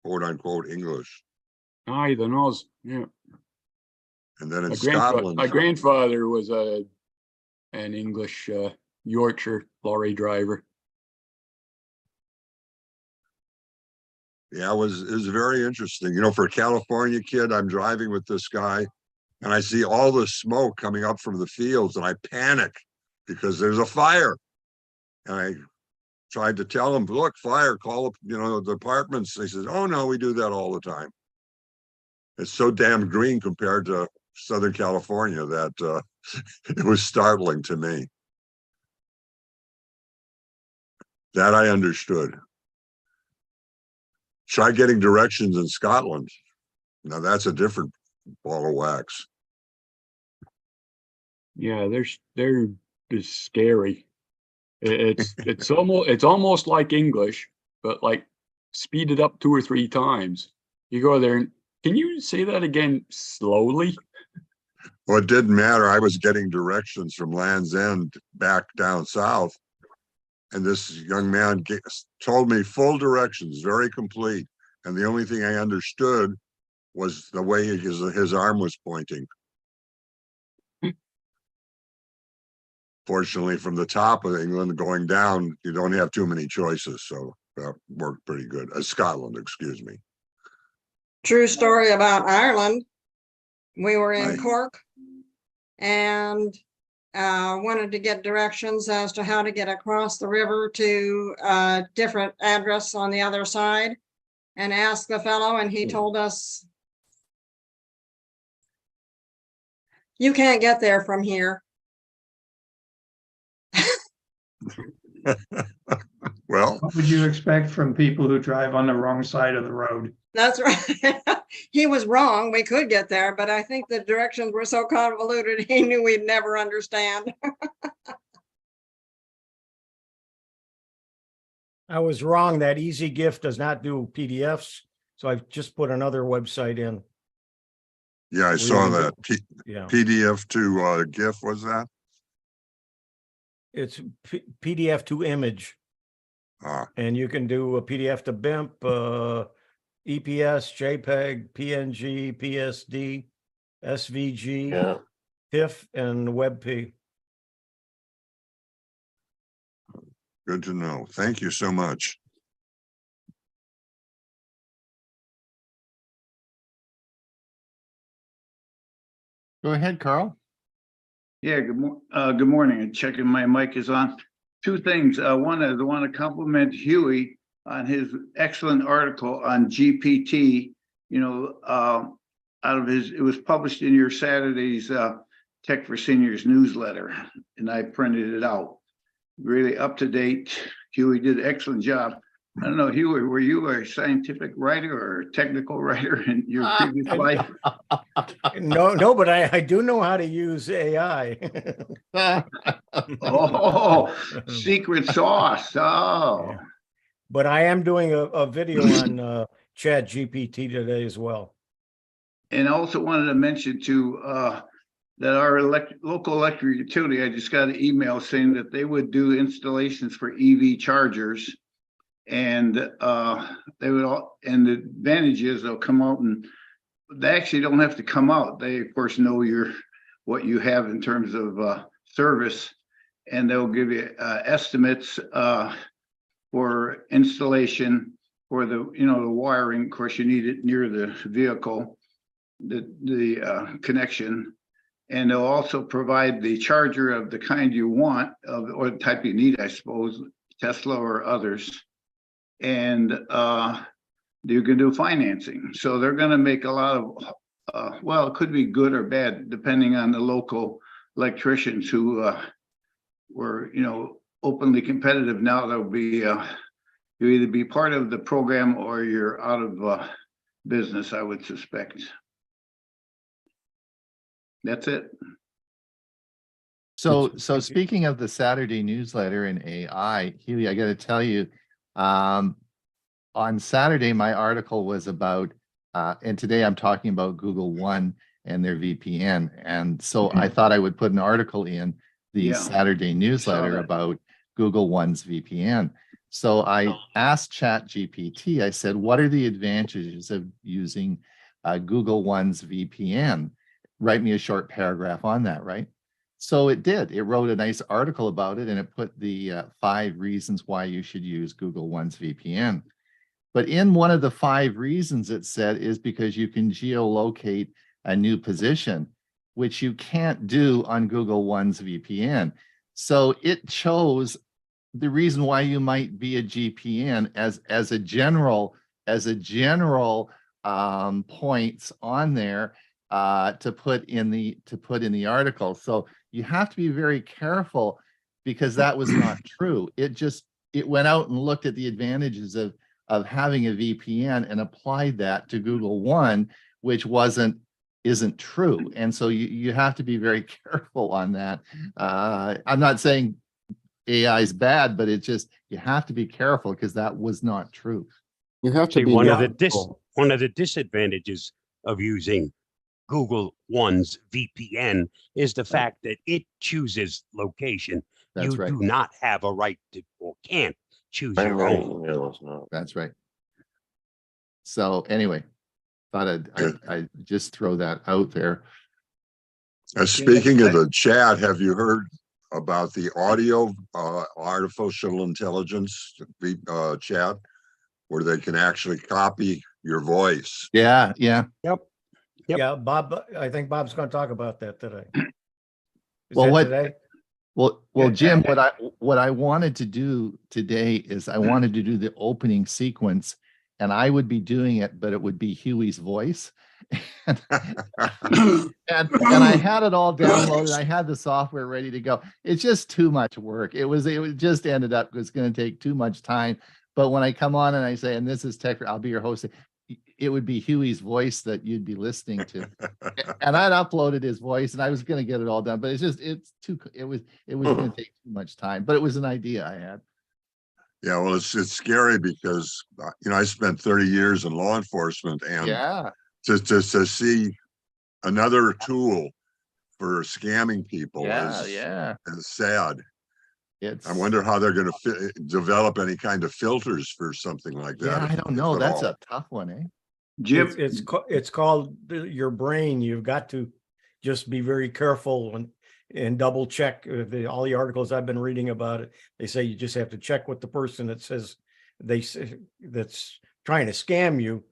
quote unquote English. Aye, the nose. Yeah. And then in Scotland, My grandfather was an English Yorkshire lorry driver. yeah, it was very interesting. You know, for a California kid, I'm driving with this guy and I see all the smoke coming up from the fields and I panic because there's a fire. And I tried to tell him, look, fire, call up, you know, the departments. He says, oh no, we do that all the time. It's so damn green compared to Southern California that it was startling to me. That I understood. Try getting directions in Scotland. Now that's a different ball of wax. Yeah, they're just scary. It's almost like English, but like speeded up 2 or 3 times. You go there and can you say that again slowly? Well, it didn't matter. I was getting directions from Land's End back down south. And this young man told me full directions, very complete. And the only thing I understood was the way his arm was pointing. Fortunately, from the top of England going down, you don't have too many choices. So that worked pretty good. Scotland, excuse me. True story about Ireland. We were in Cork and wanted to get directions as to how to get across the river to a different address on the other side, and asked the fellow, and he told us, you can't get there from here. Well, what would you expect from people who drive on the wrong side of the road? That's right. He was wrong. We could get there, but I think the directions were so convoluted, he knew we'd never understand. I was wrong. That Easy Gift does not do PDFs. So I've just put another website in. yeah, I saw that. Yeah. PDF to GIF, was that? It's PDF to image. Ah. And you can do a PDF to BIMP, EPS, JPEG, PNG, PSD, SVG, Yeah. TIFF, and WebP. Good to know. Thank you so much. Go ahead, Carl. Yeah, good morning. And checking my mic is on. 2 things. One is I want to compliment Hewie on his excellent article on GPT. You know, out of it was published in your Saturday's Tech for Seniors newsletter, and I printed it out. Really up to date. Hewie did an excellent job. I don't know, Hewie, were you a scientific writer or a technical writer in your previous life? No, but I do know how to use AI. Oh, secret sauce. Oh. Yeah. But I am doing a video on Chat GPT today as well. And I also wanted to mention too that our local electric utility, I just got an email saying that they would do installations for EV chargers, and they would all, and the advantage is they'll come out, and they actually don't have to come out. They of course know what you have in terms of service, and they'll give you estimates for installation for the the wiring. Of course, you need it near the vehicle, the connection, and they'll also provide the charger of the kind you want or the type you need, I suppose, Tesla or others, and you can do financing. So they're going to make a lot of well, it could be good or bad depending on the local electricians who were openly competitive. Now there'll be you either be part of the program or you're out of business, I would suspect. That's it. So speaking of the Saturday newsletter and AI, Hewie, I got to tell you, on Saturday, my article was about, and today I'm talking about Google One and their VPN. And so I thought I would put an article in the Saturday newsletter about Google One's VPN. So I asked ChatGPT, I said, what are the advantages of using Google One's VPN? Write me a short paragraph on that, right? So it did. It wrote a nice article about it, and it put the 5 reasons why you should use Google One's VPN. But in one of the 5 reasons it said is because you can geolocate a new position, which you can't do on Google One's VPN. So it chose the reason why you might be a GPN as a general points on there to put in the article. So you have to be very careful, because that was not true. It went out and looked at the advantages of having a VPN and applied that to Google One, which isn't true. And so you have to be very careful on that. I'm not saying AI is bad, but you have to be careful, because that was not true. You have to See, be one of mindful. the disadvantages of using Google One's VPN is the fact that it chooses location. That's You right. do not have a right to, or can't choose your own. That's right. So anyway, thought I'd just throw that out there. Speaking of the chat, have you heard about the audio artificial intelligence chat, where they can actually copy your voice? Yeah. Yep. Yeah, Bob, I think Bob's going to talk about that today. Is Well, that today? Well, Jim, what I wanted to do today is I wanted to do the opening sequence, and I would be doing it, but it would be Hewie's voice. and I had it all downloaded. I had the software ready to go. It's just too much work. It just ended up, it's going to take too much time. But when I come on and I say, and this is Tech, I'll be your host, it would be Hewie's voice that you'd be listening to. And I'd uploaded his voice, and I was going to get it all done, but it was going to take too much time, but it was an idea I had. Yeah, well, it's scary because I spent 30 years in law enforcement, and Yeah. to see another tool for scamming people is sad. I wonder how they're going to develop any kind of filters for something like that. Yeah, I don't know. That's a tough one, eh? Jim, It's called your brain. You've got to just be very careful and double check all the articles I've been reading about it. They say you just have to check with the person that says that's trying to scam you,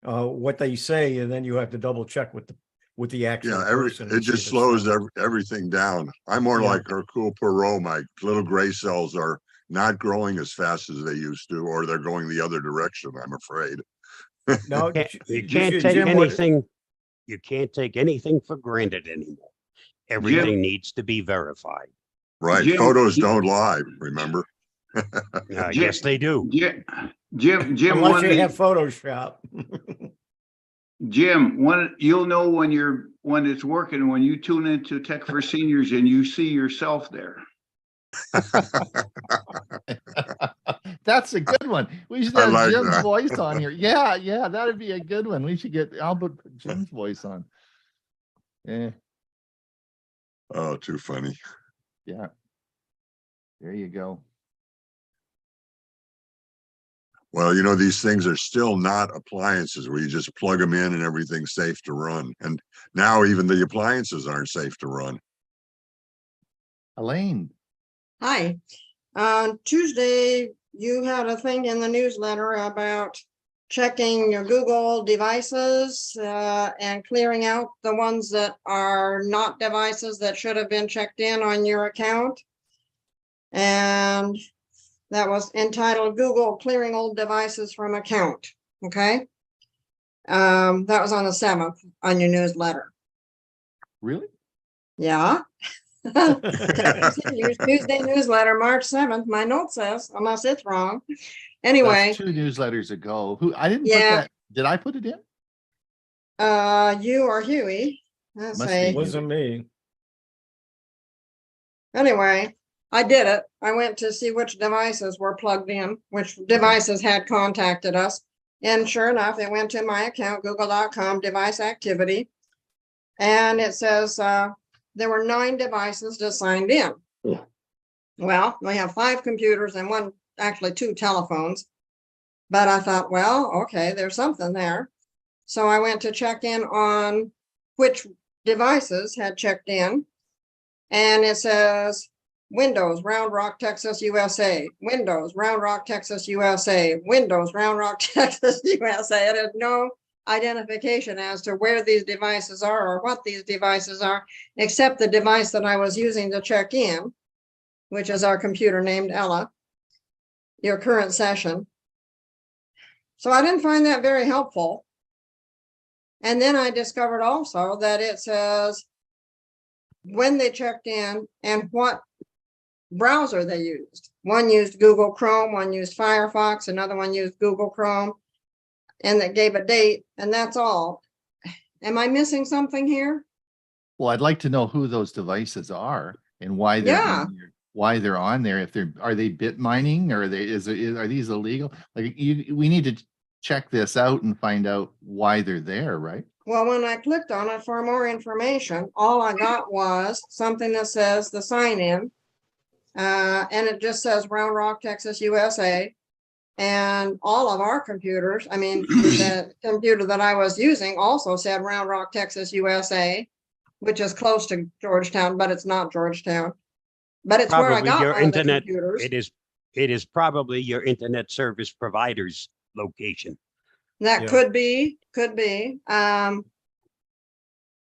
what they say, and then you have to double check with the actual person. It just slows everything down. I'm more like Hercule Poirot. My little gray cells are not growing as fast as they used to, or they're going the other direction, I'm afraid. No, You can't take anything. You can't take anything for granted anymore. Everything needs to be verified. Right. Photos don't lie, remember? Yes, they do. Jim, unless you have Photoshop. Jim, you'll know when it's working, when you tune into Tech for Seniors and you see yourself there. That's a good one. We should have Jim's voice on here. Yeah, that'd be a good one. We should get Albert Jim's voice on. Yeah. Oh, too funny. Yeah. There you go. Well, these things are still not appliances where you just plug them in and everything's safe to run. And now even the appliances aren't safe to run. Elaine. Hi. Tuesday, you had a thing in the newsletter about checking your Google devices and clearing out the ones that are not devices that should have been checked in on your account. And that was entitled Google Clearing Old Devices from Account. Okay. That was on the 7th on your newsletter. Really? Yeah. Tuesday newsletter, March 7th. My note says, unless it's wrong. Anyway. That's 2 newsletters ago. I didn't put that. Did I put it in? You or Hewie. It wasn't me. Anyway, I did it. I went to see which devices were plugged in, which devices had contacted us. And sure enough, it went to my account, google.com device activity. And it says there were 9 devices just signed in. Well, we have 5 computers and 1 actually 2 telephones. But I thought, well, okay, there's something there. So I went to check in on which devices had checked in. And it says Windows, Round Rock, Texas, USA. Windows, Round Rock, Texas, USA. Windows, Round Rock, Texas, USA. It has no identification as to where these devices are or what these devices are, except the device that I was using to check in, which is our computer named Ella, your current session. So I didn't find that very helpful. And then I discovered also that it says when they checked in and what browser they used. One used Google Chrome, one used Firefox, another one used Google Chrome, and that gave a date, and that's all. Am I missing something here? Well, I'd like to know who those devices are and why they're Yeah. why they're on there. If are they bit mining, or are these illegal? Like we need to check this out and find out why they're there, right? Well, when I clicked on it for more information, all I got was something that says the sign in. And it just says Round Rock, Texas, USA. And all of our computers, I mean, the computer that I was using also said Round Rock, Texas, USA, which is close to Georgetown, but it's not Georgetown. But it's where I Probably got your one of the internet, computers. it is probably your internet service provider's location. That Yeah. could be.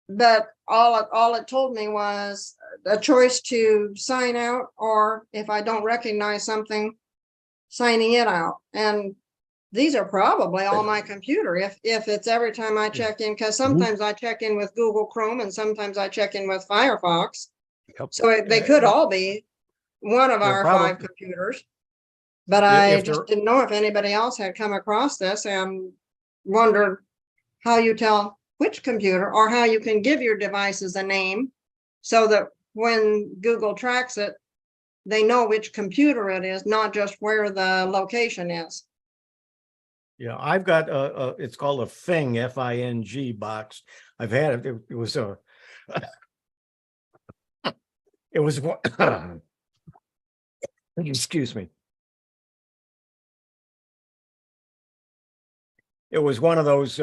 But all it told me was a choice to sign out, or if I don't recognize something, signing it out. And these are probably all my computer. If it's every time I check in, because sometimes I check in with Google Chrome and sometimes I check in with Firefox. Yep. So they could all be one of Yeah, our probably. 5 computers. But If I they're- just didn't know if anybody else had come across this and wondered how you tell which computer, or how you can give your devices a name so that when Google tracks it, they know which computer it is, not just where the location is. Yeah, I've got it's called a Fing, F-I-N-G box. I've had it. It was a it was one excuse me. It was one of those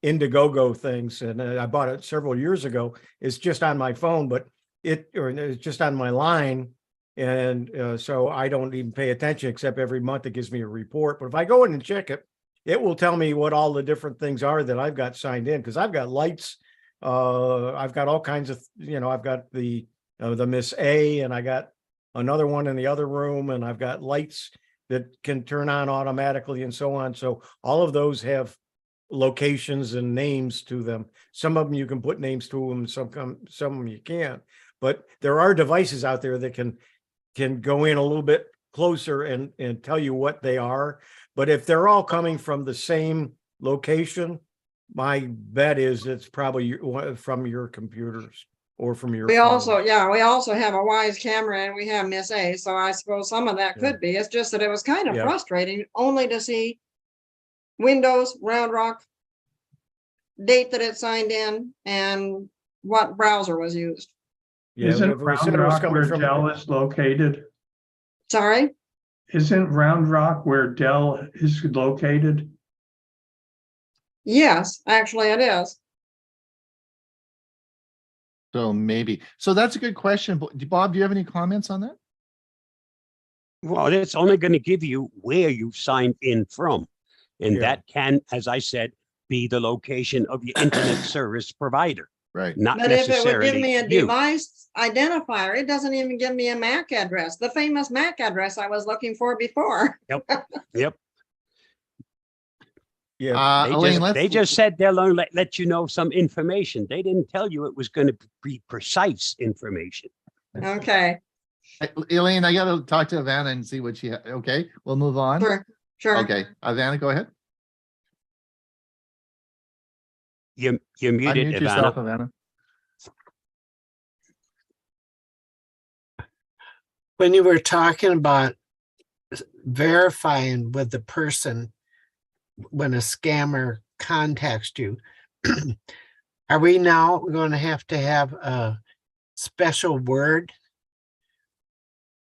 Indiegogo things, and I bought it several years ago. It's just on my phone, but it's just on my line, and so I don't even pay attention, except every month it gives me a report. But if I go in and check it, it will tell me what all the different things are that I've got signed in, because I've got lights, I've got all kinds of, I've got the Miss A, and I got another one in the other room, and I've got lights that can turn on automatically and so on. So all of those have locations and names to them. Some of them you can put names to them, some of them you can't. But there are devices out there that can go in a little bit closer and tell you what they are. But if they're all coming from the same location, my bet is it's probably from your computers or from your We phone. also have a Wise camera, and we have Miss A, so I suppose some of that Yeah. could be. It's just that it was kind of Yeah. frustrating only to see Windows, Round Rock, date that it signed in, and what browser was used. Yeah, Isn't if we said Round it was Rock coming where from- Dell is located? Sorry? Isn't Round Rock where Dell is located? Yes, actually it is. So maybe. So that's a good question. Bob, do you have any comments on that? Well, it's only going to give you where you signed in from. And Yeah. that can, as I said, be the location of your internet service provider, Right. not But if it would give necessarily me a you. device identifier, it doesn't even give me a MAC address, the famous MAC address I was looking for before. Yep. Yeah, They just said they'll only let you know some information. They didn't tell you it was going to be precise information. Okay, Elaine, I gotta talk to Ivana and see what she, okay, we'll move on. sure. Okay, Ivana, go ahead. You're muted, Unmute yourself, Ivana. Ivana. When you were talking about verifying with the person when a scammer contacts you, are we now going to have a special word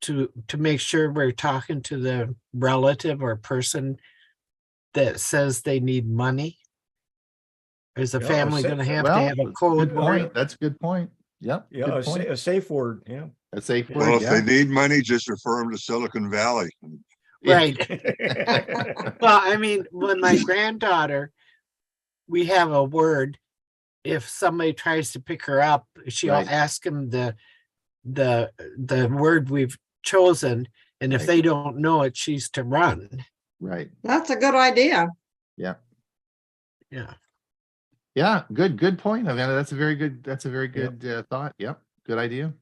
to make sure we're talking to the relative or person that says they need money? Is the Yeah, family sa- going to have Well, to have a code good word? point. That's a good point. Yep. Yeah, good point. a safe word, yeah. A safe Yeah. word. Well, if Yeah. they need money, just refer them to Silicon Valley. Yeah. Right. Well, I mean, when my granddaughter, we have a word. If somebody tries to pick her up, she'll Right. ask them the word we've chosen, and if Right. they don't know it, she's to run. Right. That's a good idea. Yeah. Yeah. Yeah. Good point, Amanda. That's a very good thought. Yep. Good idea.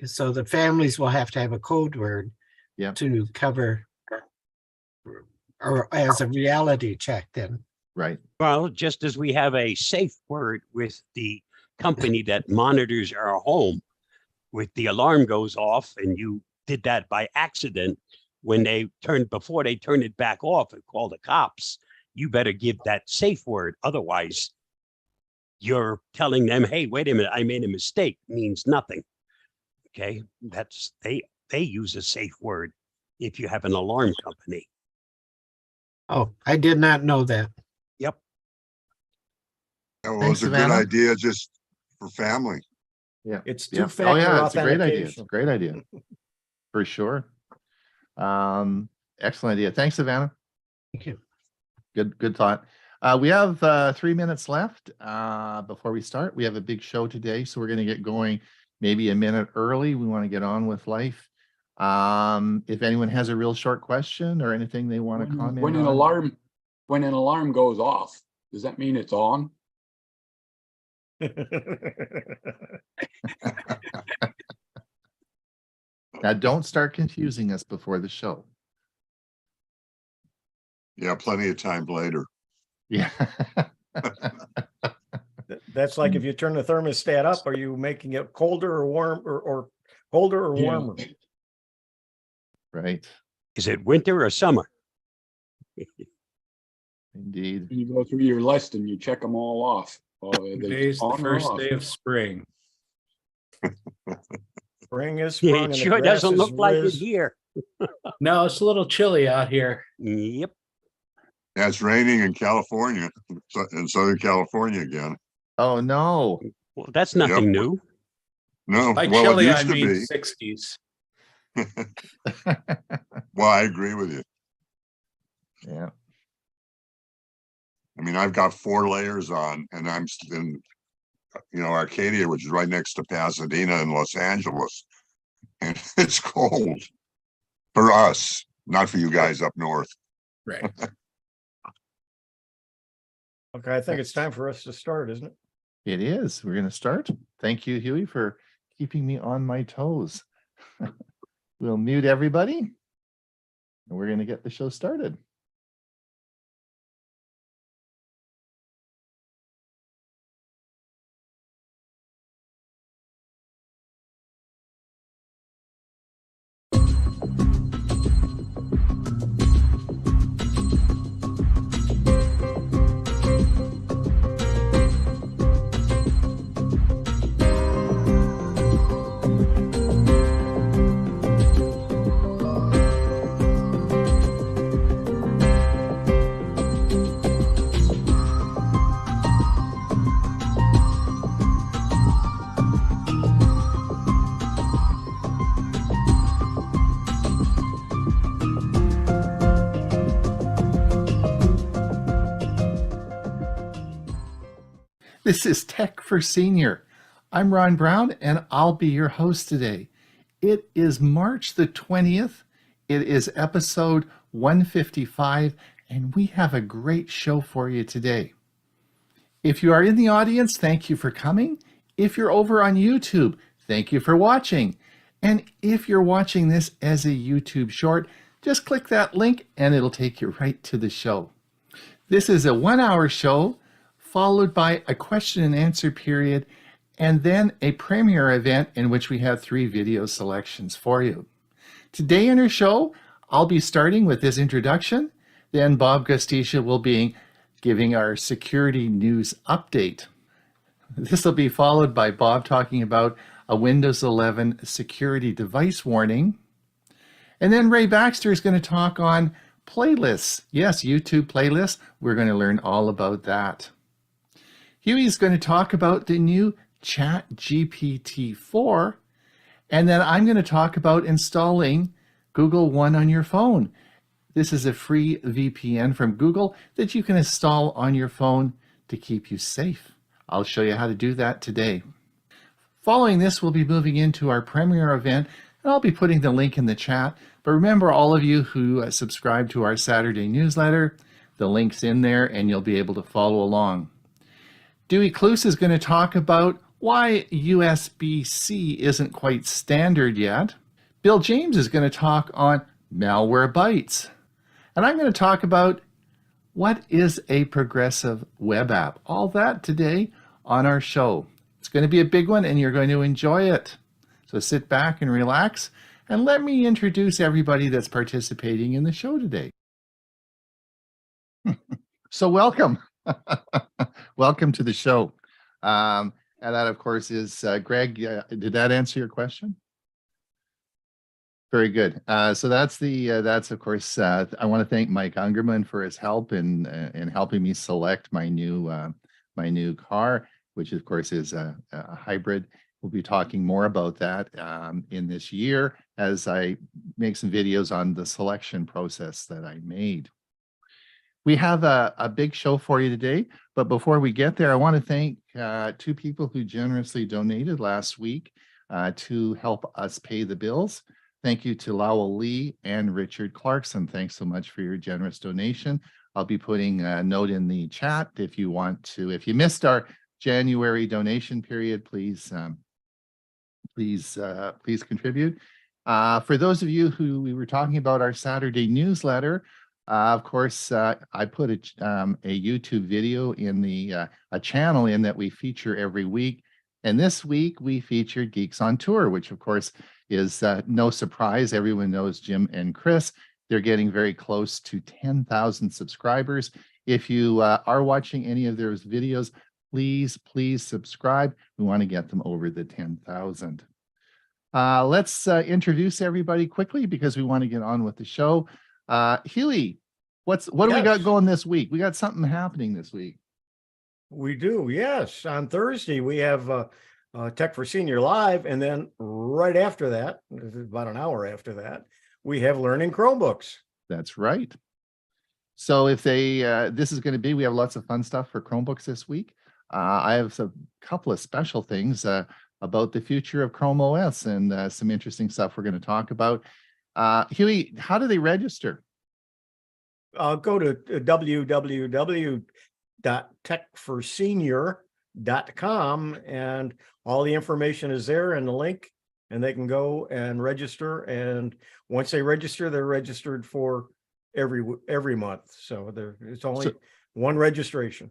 So the families will have to have a code word Yeah. to cover or as a reality check then. Right. Well, just as we have a safe word with the company that monitors our home, with the alarm goes off and you did that by accident, before they turn it back off and call the cops, you better give that safe word. Otherwise, you're telling them, hey, wait a minute, I made a mistake, means nothing. Okay, they use a safe word if you have an alarm company. Oh, I did not know that. Yep. Yeah, well, Thanks, it's a good Savannah. idea just for family. Yeah. It's Yeah. two-factor Oh yeah, it's a great idea. It's a authentication. great idea. For sure. Excellent idea. Thanks, Savannah. Thank you. Good thought. We have 3 minutes left before we start. We have a big show today, so we're going to get going maybe a minute early. We want to get on with life. If anyone has a real short question or anything they want to comment When an alarm goes off, does that mean it's on? Now, don't start confusing us before the show. Yeah, plenty of time later. Yeah. That's like if you turn the thermostat up, are you making it colder or warm or colder or Yeah. warmer? Right. Is it winter or summer? Indeed. You go through your list and you check them all off. Today's the first day of spring. Spring is Yeah, sprung it and the sure grass doesn't is look like it riz. here. No, it's a little chilly out here. Yep. Yeah, it's raining in California, in Southern California again. Oh no. Well, that's nothing Yep. new. No, By well, it chilly, I used to mean be. 60s. Well, I agree with you. Yeah. I mean, I've got 4 layers on and I'm in, Arcadia, which is right next to Pasadena and Los Angeles. And it's cold for us, not for you guys up north. Right. Okay, I think it's time for us to start, isn't it? It is. We're going to start. Thank you, Hewie, for keeping me on my toes. We'll mute everybody and we're going to get the show started. This is Tech for Senior. I'm Ron Brown, and I'll be your host today. It is March the 20th. It is episode 155, and we have a great show for you today. If you are in the audience, thank you for coming. If you're over on YouTube, thank you for watching. And if you're watching this as a YouTube short, just click that link and it'll take you right to the show. This is a 1-hour show, followed by a question and answer period, and then a premiere event in which we have 3 video selections for you. Today in our show, I'll be starting with this introduction, then Bob Gustisha will be giving our security news update. This will be followed by Bob talking about a Windows 11 security device warning. And then Ray Baxter is going to talk on playlists. Yes, YouTube playlists. We're going to learn all about that. Hewie is going to talk about the new ChatGPT 4. And then I'm going to talk about installing Google One on your phone. This is a free VPN from Google that you can install on your phone to keep you safe. I'll show you how to do that today. Following this, we'll be moving into our premiere event, and I'll be putting the link in the chat. But remember, all of you who subscribe to our Saturday newsletter, the link's in there and you'll be able to follow along. Dewey Cluse is going to talk about why USB-C isn't quite standard yet. Bill James is going to talk on Malwarebytes. And I'm going to talk about what is a progressive web app. All that today on our show. It's going to be a big one and you're going to enjoy it. So sit back and relax and let me introduce everybody that's participating in the show today. So welcome. Welcome to the show. And that, of course, is Greg. Did that answer your question? Very good. So that's of course, I want to thank Mike Ungerman for his help in helping me select my new car, which of course is a hybrid. We'll be talking more about that in this year as I make some videos on the selection process that I made. We have a big show for you today, but before we get there, I want to thank two people who generously donated last week to help us pay the bills. Thank you to Lowell Lee and Richard Clarkson. Thanks so much for your generous donation. I'll be putting a note in the chat if you want to. If you missed our January donation period, please contribute. For those of you who we were talking about our Saturday newsletter, of course, I put a YouTube video in a channel in that we feature every week. And this week we featured Geeks on Tour, which of course is no surprise. Everyone knows Jim and Chris. They're getting very close to 10,000 subscribers. If you are watching any of those videos, please subscribe. We want to get them over the 10,000. Let's introduce everybody quickly because we want to get on with the show. Hewie, what do we got going this week? We got something happening this week. We do, yes. On Thursday, we have Tech for Senior Live, and then right after that, about an hour after that, we have Learning Chromebooks. That's right. So if they, this is going to be, we have lots of fun stuff for Chromebooks this week. I have a couple of special things about the future of Chrome OS and some interesting stuff we're going to talk about. Hewie, how do they register? Go to www.techforsenior.com and all the information is there in the link, and they can go and register. And once they register, they're registered for every month. So it's only one registration.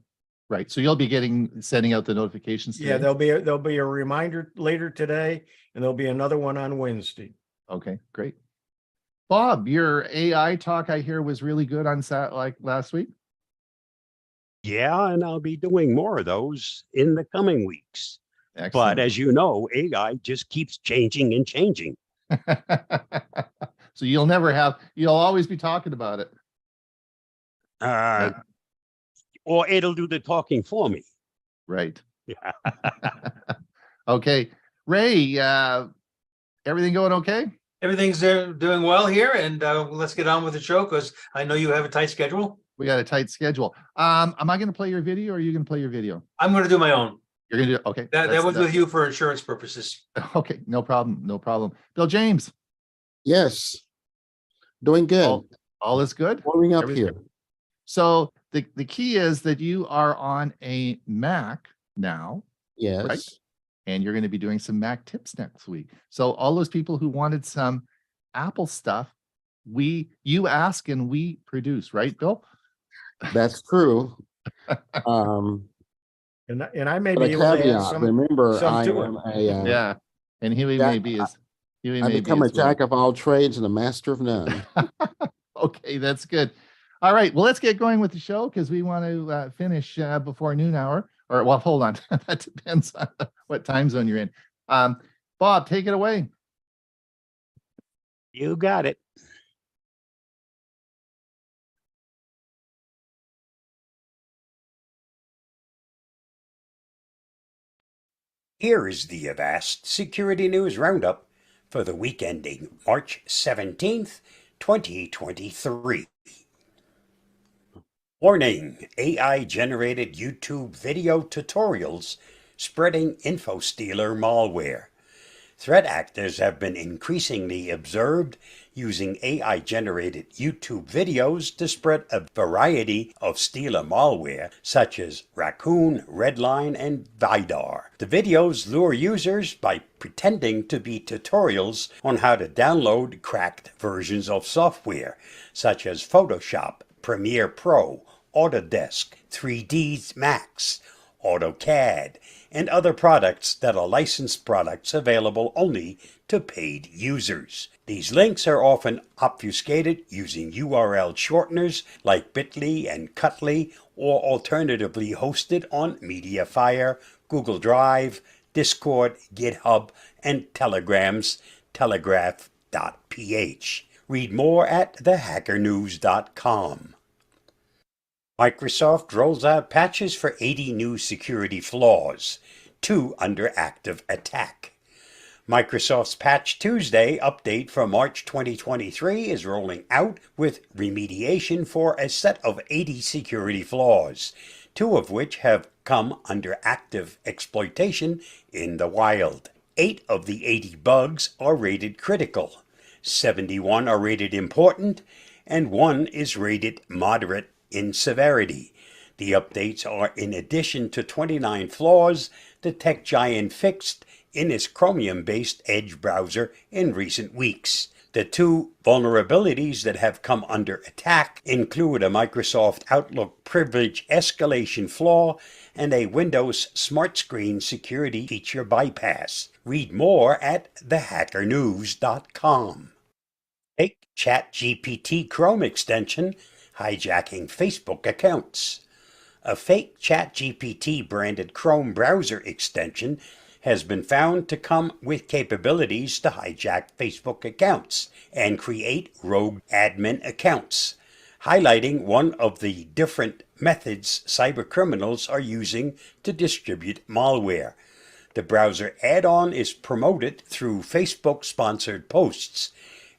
Right. So you'll be sending out the notifications today? Yeah, there'll be a reminder later today, and there'll be another one on Wednesday. Okay, great. Bob, your AI talk I hear was really good on last week. Yeah, and I'll be doing more of those in the coming weeks. Excellent. But as you know, AI just keeps changing and changing. So you'll always be talking about it. Or it'll do the talking for me. Right. Yeah. Okay. Ray, everything going okay? Everything's doing well here, and let's get on with the show because I know you have a tight schedule. We got a tight schedule. Am I going to play your video or are you going to play your video? I'm going to do my own. You're going to do okay. That was with you for insurance purposes. Okay, no problem. No problem. Bill James. Yes. Doing good. All is good? Warming up here. Good. So the key is that you are on a Mac now. Yes. Right? And you're going to be doing some Mac tips next week. So all those people who wanted some Apple stuff, you ask and we produce, right, Bill? That's true. And I may But be a able to add caveat, some. remember, some I to am it. Yeah. And Hewie Jack- maybe is. I become a jack of all trades and a master of none. Okay, that's good. All right, well, let's get going with the show because we want to finish before noon hour. Or, well, hold on. That depends on what time zone you're in. Bob, take it away. You got it. Here is the Avast Security News Roundup for the week ending March 17th, 2023. Warning: AI-generated YouTube video tutorials spreading InfoStealer malware. Threat actors have been increasingly observed using AI-generated YouTube videos to spread a variety of Stealer malware such as Raccoon, Redline, and Vidar. The videos lure users by pretending to be tutorials on how to download cracked versions of software such as Photoshop, Premiere Pro, Autodesk, 3ds Max, AutoCAD, and other products that are licensed products available only to paid users. These links are often obfuscated using URL shorteners like bit.ly and cut.ly, or alternatively hosted on Mediafire, Google Drive, Discord, GitHub, and Telegram's telegraph.ph. Read more at thehackernews.com. Microsoft rolls out patches for 80 new security flaws, 2 under active attack. Microsoft's Patch Tuesday update for March 2023 is rolling out with remediation for a set of 80 security flaws, 2 of which have come under active exploitation in the wild. 8 of the 80 bugs are rated critical, 71 are rated important, and 1 is rated moderate in severity. The updates are in addition to 29 flaws the tech giant fixed in its Chromium-based Edge browser in recent weeks. The 2 vulnerabilities that have come under attack include a Microsoft Outlook privilege escalation flaw and a Windows Smart Screen security feature bypass. Read more at thehackernews.com. Fake ChatGPT Chrome extension hijacking Facebook accounts. A fake ChatGPT branded Chrome browser extension has been found to come with capabilities to hijack Facebook accounts and create rogue admin accounts, highlighting one of the different methods cybercriminals are using to distribute malware. The browser add-on is promoted through Facebook-sponsored posts,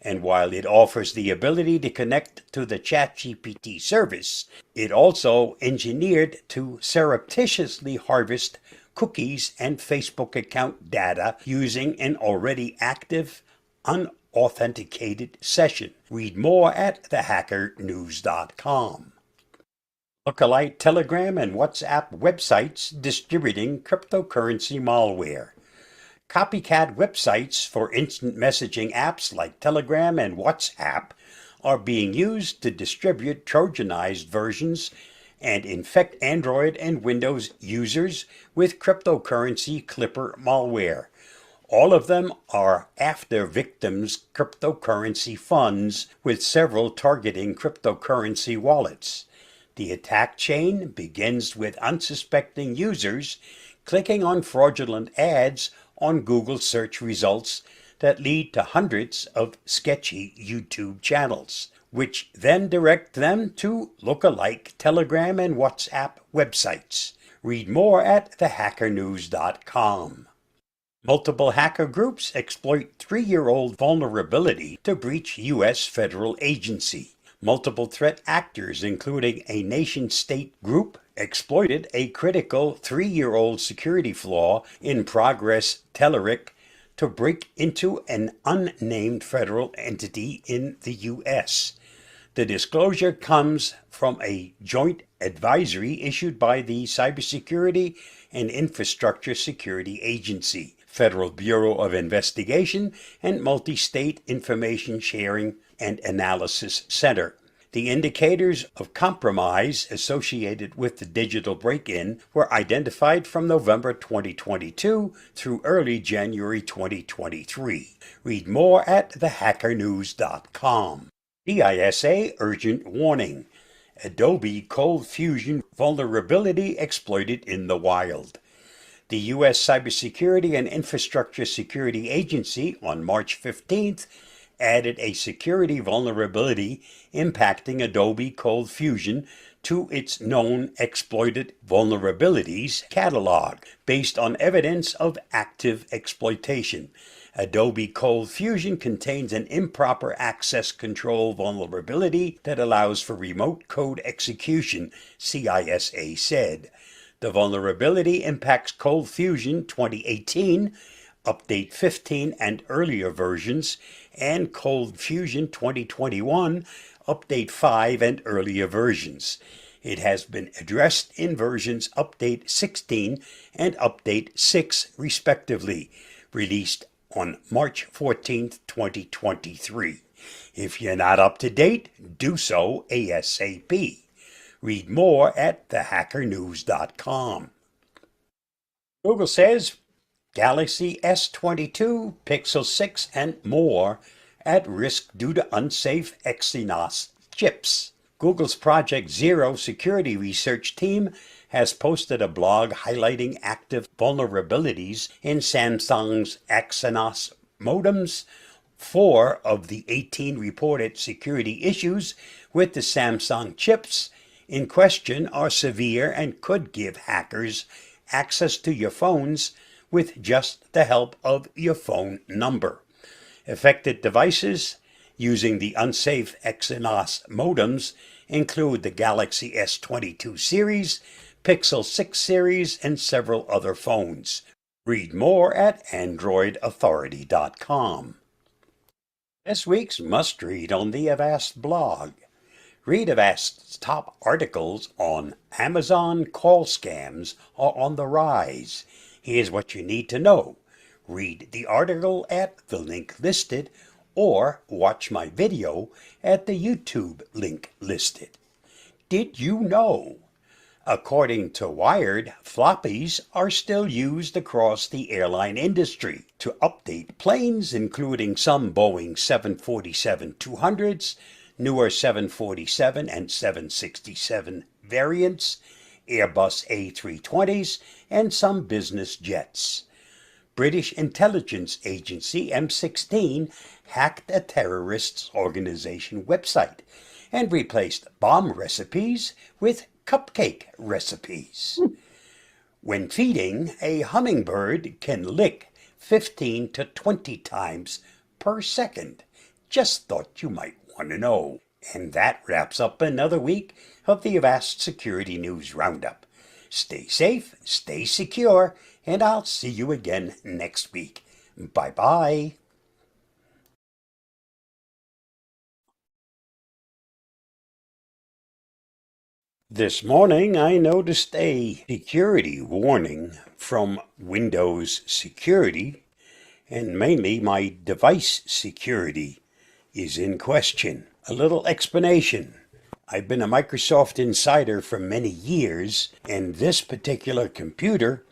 and while it offers the ability to connect to the ChatGPT service, it also engineered to surreptitiously harvest cookies and Facebook account data using an already active, unauthenticated session. Read more at thehackernews.com. Lookalike Telegram and WhatsApp websites distributing cryptocurrency malware. Copycat websites for instant messaging apps like Telegram and WhatsApp are being used to distribute Trojanized versions and infect Android and Windows users with cryptocurrency Clipper malware. All of them are after victims' cryptocurrency funds, with several targeting cryptocurrency wallets. The attack chain begins with unsuspecting users clicking on fraudulent ads on Google search results that lead to hundreds of sketchy YouTube channels, which then direct them to lookalike Telegram and WhatsApp websites. Read more at thehackernews.com. Multiple hacker groups exploit 3-year-old vulnerability to breach U.S. federal agency. Multiple threat actors, including a nation-state group, exploited a critical 3-year-old security flaw in Progress Telerik to break into an unnamed federal entity in the U.S. The disclosure comes from a joint advisory issued by the Cybersecurity and Infrastructure Security Agency, Federal Bureau of Investigation, and Multi-State Information Sharing and Analysis Center. The indicators of compromise associated with the digital break-in were identified from November 2022 through early January 2023. Read more at thehackernews.com. DISA urgent warning: Adobe Cold Fusion vulnerability exploited in the wild. The U.S. Cybersecurity and Infrastructure Security Agency on March 15th added a security vulnerability impacting Adobe Cold Fusion to its known exploited vulnerabilities catalog based on evidence of active exploitation. Adobe Cold Fusion contains an improper access control vulnerability that allows for remote code execution, CISA said. The vulnerability impacts Cold Fusion 2018, Update 15 and earlier versions, and Cold Fusion 2021, Update 5 and earlier versions. It has been addressed in versions Update 16 and Update 6 respectively, released on March 14th, 2023. If you're not up to date, do so ASAP. Read more at thehackernews.com. Google says Galaxy S22, Pixel 6, and more at risk due to unsafe Exynos chips. Google's Project Zero security research team has posted a blog highlighting active vulnerabilities in Samsung's Exynos modems. 4 of the 18 reported security issues with the Samsung chips in question are severe and could give hackers access to your phones with just the help of your phone number. Affected devices using the unsafe Exynos modems include the Galaxy S22 series, Pixel 6 series, and several other phones. Read more at androidauthority.com. This week's must-read on the Avast blog. Read Avast's top articles on Amazon call scams are on the rise. Here's what you need to know. Read the article at the link listed or watch my video at the YouTube link listed. Did you know? According to Wired, floppies are still used across the airline industry to update planes, including some Boeing 747-200s, newer 747 and 767 variants, Airbus A320s, and some business jets. British intelligence agency M16 hacked a terrorist organization website and replaced bomb recipes with cupcake recipes. When feeding, a hummingbird can lick 15 to 20 times per second. Just thought you might want to know. And that wraps up another week of the Avast Security News Roundup. Stay safe, stay secure, and I'll see you again next week. Bye-bye. This morning, I noticed a security warning from Windows Security, and mainly my device security is in question. A little explanation. I've been a Microsoft insider for many years, and this particular computer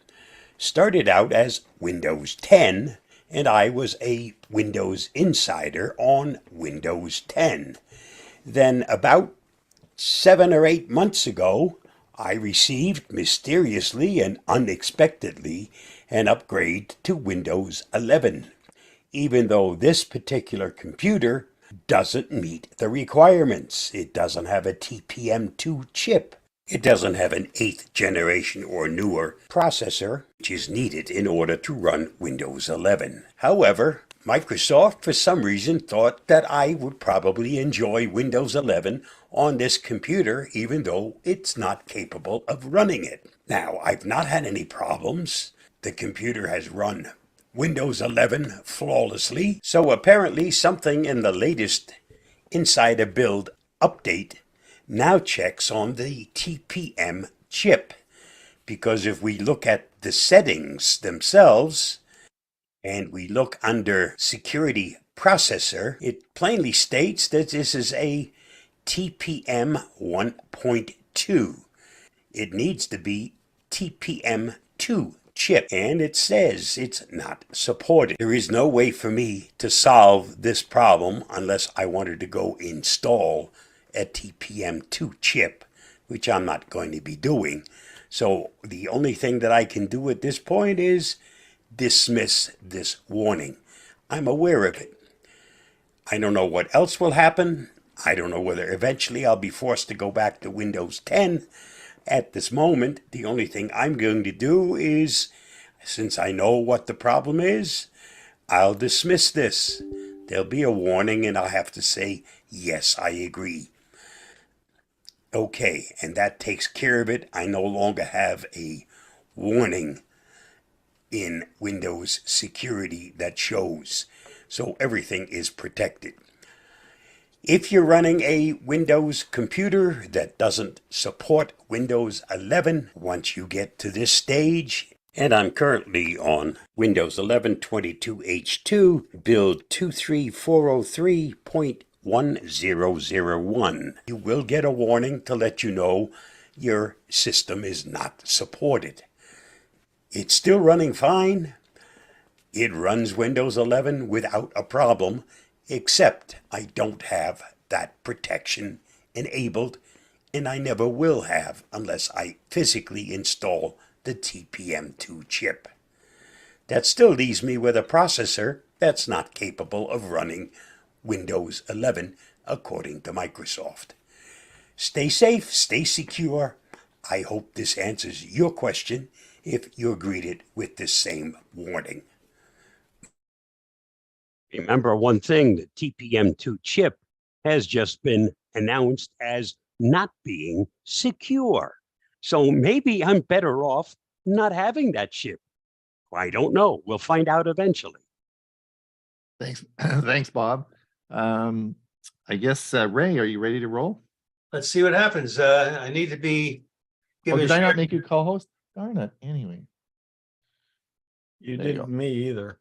started out as Windows 10, and I was a Windows insider on Windows 10. Then about 7 or 8 months ago, I received mysteriously and unexpectedly an upgrade to Windows 11, even though this particular computer doesn't meet the requirements. It doesn't have a TPM2 chip. It doesn't have an 8th generation or newer processor, which is needed in order to run Windows 11. However, Microsoft, for some reason, thought that I would probably enjoy Windows 11 on this computer, even though it's not capable of running it. Now, I've not had any problems. The computer has run Windows 11 flawlessly. So apparently something in the latest Insider Build update now checks on the TPM chip. Because if we look at the settings themselves, and we look under Security Processor, it plainly states that this is a TPM 1.2. It needs to be TPM 2 chip, and it says it's not supported. There is no way for me to solve this problem unless I wanted to go install a TPM 2 chip, which I'm not going to be doing. So the only thing that I can do at this point is dismiss this warning. I'm aware of it. I don't know what else will happen. I don't know whether eventually I'll be forced to go back to Windows 10. At this moment, the only thing I'm going to do is, since I know what the problem is, I'll dismiss this. There'll be a warning and I'll have to say, yes, I agree. Okay, and that takes care of it. I no longer have a warning in Windows security that shows. So everything is protected. If you're running a Windows computer that doesn't support Windows 11, once you get to this stage, and I'm currently on Windows 11 22H2, build 23403.1001, you will get a warning to let you know your system is not supported. It's still running fine. It runs Windows 11 without a problem, except I don't have that protection enabled, and I never will have unless I physically install the TPM2 chip. That still leaves me with a processor that's not capable of running Windows 11 according to Microsoft. Stay safe, stay secure. I hope this answers your question if you're greeted with this same warning. Remember one thing, the TPM2 chip has just been announced as not being secure. So maybe I'm better off not having that chip. I don't know. We'll find out eventually. Thanks. Thanks, Bob. I guess, Ray, are you ready to roll? Let's see what happens. I need to be Oh, given. did I not make you co-host? Darn it. Anyway. You There you didn't go. me either.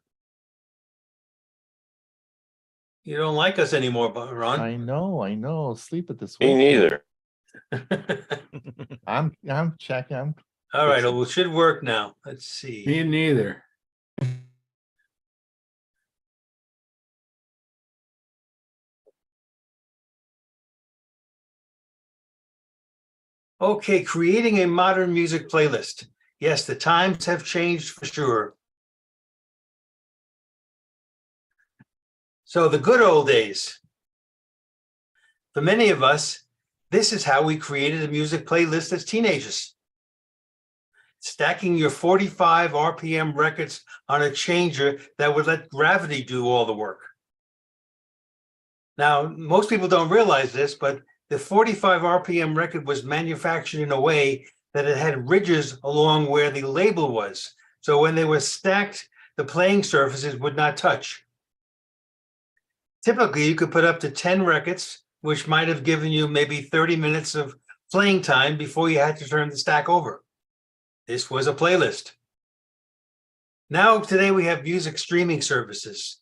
You don't like us anymore, Ron. I know. Sleep at this. Me neither. I'm checking. All right, well, it should work now. Let's see. Me neither. Okay, creating a modern music playlist. Yes, the times have changed for sure. So the good old days. For many of us, this is how we created a music playlist as teenagers. Stacking your 45 RPM records on a changer that would let gravity do all the work. Now, most people don't realize this, but the 45 RPM record was manufactured in a way that it had ridges along where the label was. So when they were stacked, the playing surfaces would not touch. Typically, you could put up to 10 records, which might have given you maybe 30 minutes of playing time before you had to turn the stack over. This was a playlist. Now, today we have music streaming services,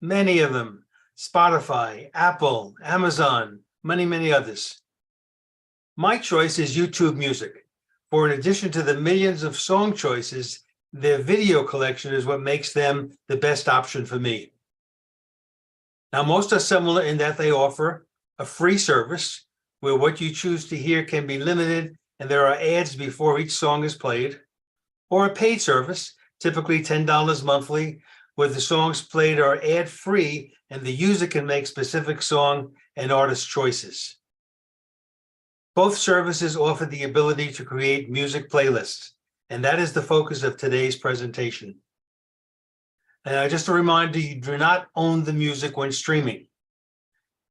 many of them, Spotify, Apple, Amazon, many others. My choice is YouTube Music. For in addition to the millions of song choices, their video collection is what makes them the best option for me. Now, most are similar in that they offer a free service where what you choose to hear can be limited and there are ads before each song is played, or a paid service, typically $10 monthly, where the songs played are ad-free and the user can make specific song and artist choices. Both services offer the ability to create music playlists, and that is the focus of today's presentation. And just a reminder, you do not own the music when streaming.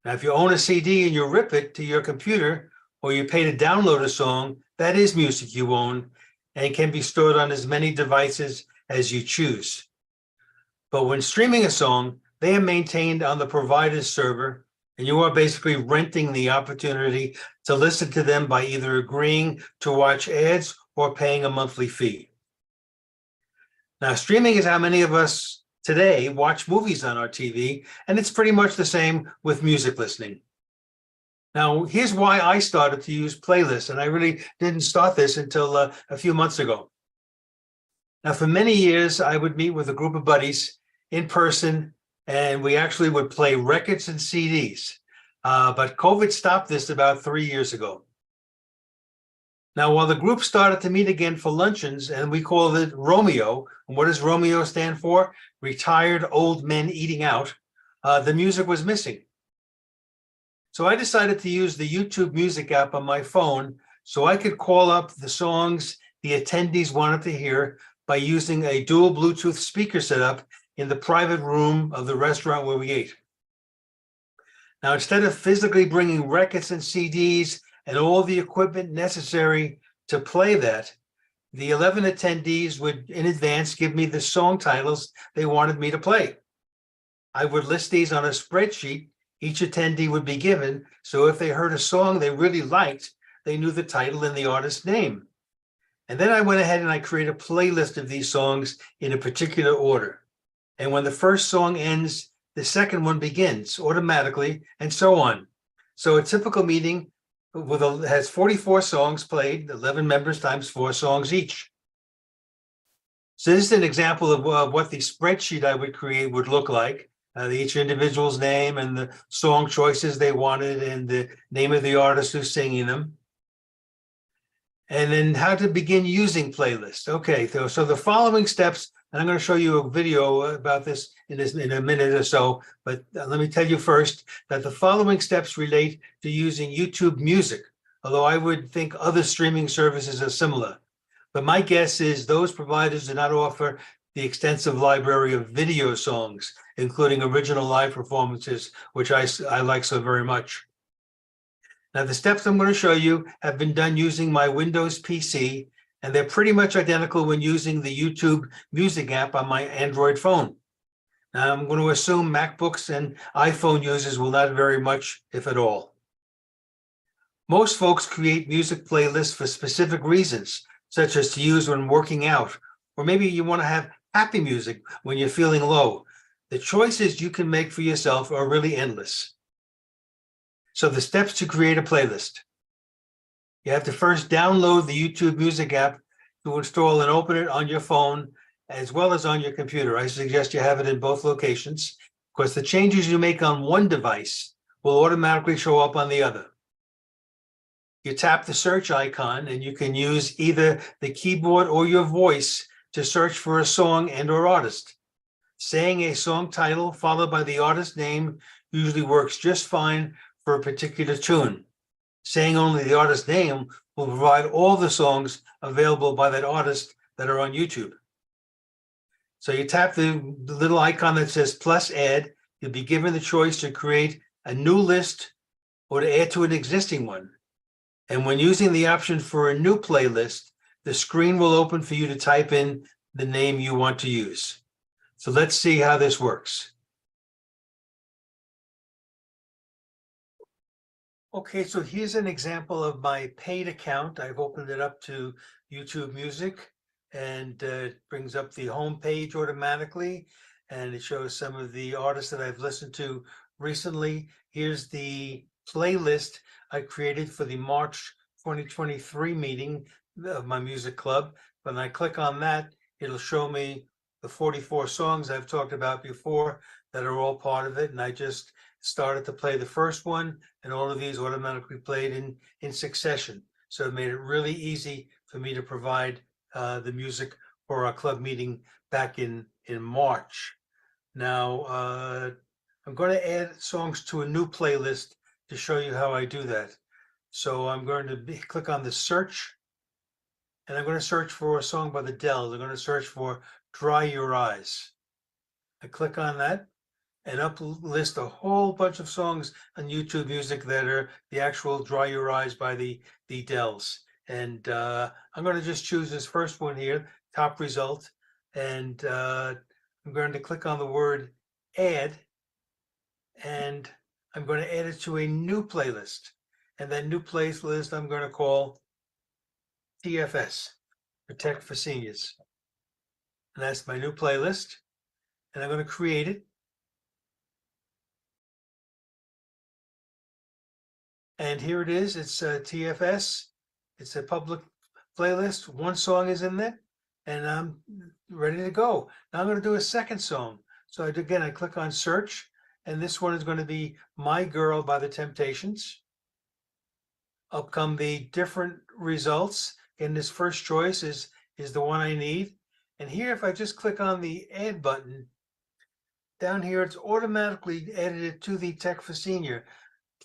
Now, if you own a CD and you rip it to your computer or you pay to download a song, that is music you own and can be stored on as many devices as you choose. But when streaming a song, they are maintained on the provider's server, and you are basically renting the opportunity to listen to them by either agreeing to watch ads or paying a monthly fee. Now, streaming is how many of us today watch movies on our TV, and it's pretty much the same with music listening. Now, here's why I started to use playlists, and I really didn't start this until a few months ago. Now, for many years, I would meet with a group of buddies in person, and we actually would play records and CDs. But COVID stopped this about 3 years ago. Now, while the group started to meet again for luncheons, and we called it Romeo, and what does Romeo stand for? Retired Old Men Eating Out. The music was missing. So I decided to use the YouTube Music app on my phone so I could call up the songs the attendees wanted to hear by using a dual Bluetooth speaker setup in the private room of the restaurant where we ate. Now, instead of physically bringing records and CDs and all the equipment necessary to play that, the 11 attendees would in advance give me the song titles they wanted me to play. I would list these on a spreadsheet each attendee would be given, so if they heard a song they really liked, they knew the title and the artist's name. And then I went ahead and I created a playlist of these songs in a particular order. And when the first song ends, the second one begins automatically, and so on. So a typical meeting has 44 songs played, 11 members times 4 songs each. So this is an example of what the spreadsheet I would create would look like. Each individual's name and the song choices they wanted and the name of the artist who's singing them. And then how to begin using playlists. Okay, so the following steps, and I'm going to show you a video about this in a minute or so, but let me tell you first that the following steps relate to using YouTube Music, although I would think other streaming services are similar. But my guess is those providers do not offer the extensive library of video songs, including original live performances, which I like so very much. Now, the steps I'm going to show you have been done using my Windows PC, and they're pretty much identical when using the YouTube Music app on my Android phone. Now, I'm going to assume MacBooks and iPhone users will not vary much, if at all. Most folks create music playlists for specific reasons, such as to use when working out, or maybe you want to have happy music when you're feeling low. The choices you can make for yourself are really endless. So the steps to create a playlist. You have to first download the YouTube Music app to install and open it on your phone as well as on your computer. I suggest you have it in both locations because the changes you make on one device will automatically show up on the other. You tap the search icon and you can use either the keyboard or your voice to search for a song and or artist. Saying a song title followed by the artist name usually works just fine for a particular tune. Saying only the artist name will provide all the songs available by that artist that are on YouTube. So you tap the little icon that says plus add, you'll be given the choice to create a new list or to add to an existing one. And when using the option for a new playlist, the screen will open for you to type in the name you want to use. So let's see how this works. Okay, so here's an example of my paid account. I've opened it up to YouTube Music and it brings up the home page automatically. And it shows some of the artists that I've listened to recently. Here's the playlist I created for the March 2023 meeting of my music club. When I click on that, it'll show me the 44 songs I've talked about before that are all part of it. And I just started to play the first one, and all of these automatically played in succession. So it made it really easy for me to provide the music for our club meeting back in March. Now, I'm going to add songs to a new playlist to show you how I do that. So I'm going to click on the search, and I'm going to search for a song by the Dells. I'm going to search for Dry Your Eyes. I click on that and list a whole bunch of songs on YouTube Music that are the actual Dry Your Eyes by the Dells. And I'm going to just choose this first one here, top result. And I'm going to click on the word add, and I'm going to add it to a new playlist. And that new playlist I'm going to call TFS, Protect for Seniors. And that's my new playlist. And I'm going to create it. And here it is. It's TFS. It's a public playlist. One song is in there, and I'm ready to go. Now I'm going to do a second song. So again, I click on search, and this one is going to be My Girl by the Temptations. up come the different results. And this first choice is the one I need. And here, if I just click on the add button, down here, it's automatically added it to the Tech for Senior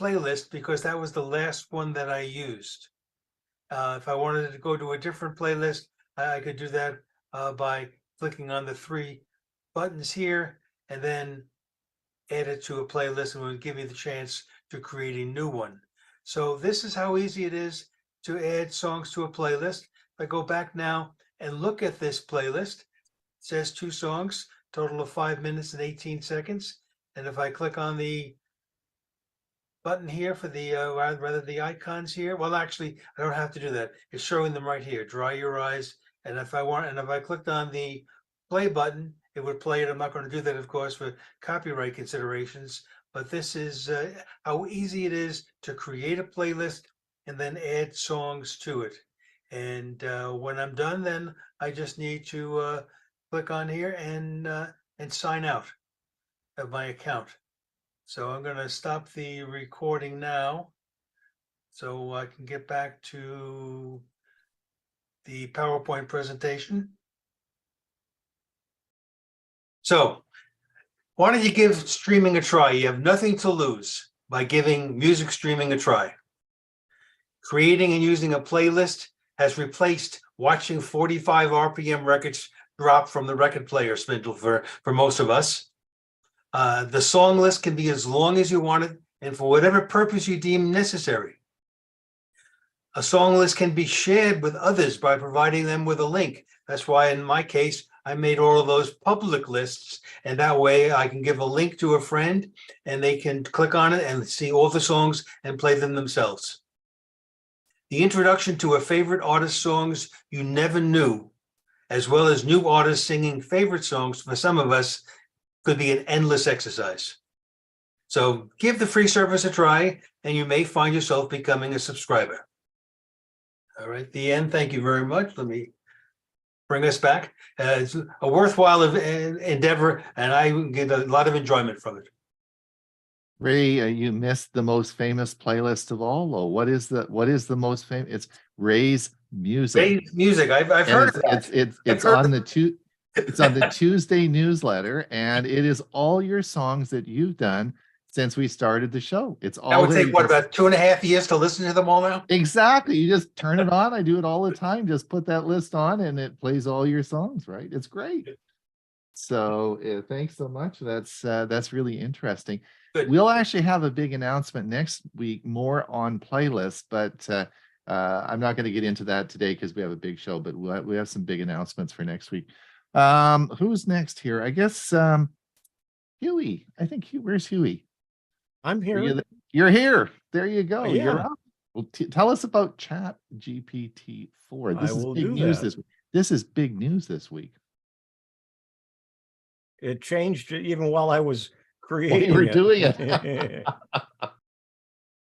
playlist because that was the last one that I used. If I wanted to go to a different playlist, I could do that by clicking on the 3 buttons here and then add it to a playlist, and it would give you the chance to create a new one. So this is how easy it is to add songs to a playlist. If I go back now and look at this playlist, it says 2 songs, total of 5 minutes and 18 seconds. And if I click on the button here for the rather the icons here, well, actually, I don't have to do that. It's showing them right here. Dry your eyes. And if I clicked on the play button, it would play it. I'm not going to do that, of course, for copyright considerations. But this is how easy it is to create a playlist and then add songs to it. And when I'm done, then I just need to click on here and sign out of my account. So I'm going to stop the recording now so I can get back to the PowerPoint presentation. So why don't you give streaming a try? You have nothing to lose by giving music streaming a try. Creating and using a playlist has replaced watching 45 RPM records drop from the record player spindle for most of us. The song list can be as long as you want it and for whatever purpose you deem necessary. A song list can be shared with others by providing them with a link. That's why in my case, I made all of those public lists, and that way I can give a link to a friend and they can click on it and see all the songs and play them themselves. The introduction to a favorite artist's songs you never knew, as well as new artists singing favorite songs for some of us, could be an endless exercise. So give the free service a try and you may find yourself becoming a subscriber. All right, the end. Thank you very much. Let me bring us back. It's a worthwhile endeavor and I get a lot of enjoyment from it. Ray, you missed the most famous playlist of all. Though. What is the most famous? It's Ray's Music. Ray's Music. I've heard of that. It's on the it's on the Tuesday newsletter, and it is all your songs that you've done since we started the show. It's all. That would take what, about 2.5 years to listen to them all now? Exactly. You just turn it on. I do it all the time. Just put that list on, and it plays all your songs. Right? It's great. So thanks so much. That's really interesting. Good. We'll actually have a big announcement next week, more on playlists, but I'm not going to get into that today because we have a big show. But we have some big announcements for next week. Who's next here? I guess Hewie. I think where's Hewie? I'm here. You're here. There you go. Yeah. You're up. Well, tell us about Chat GPT-4. This is big news this week. This is big news this week. It changed even while I was creating you were it. doing it.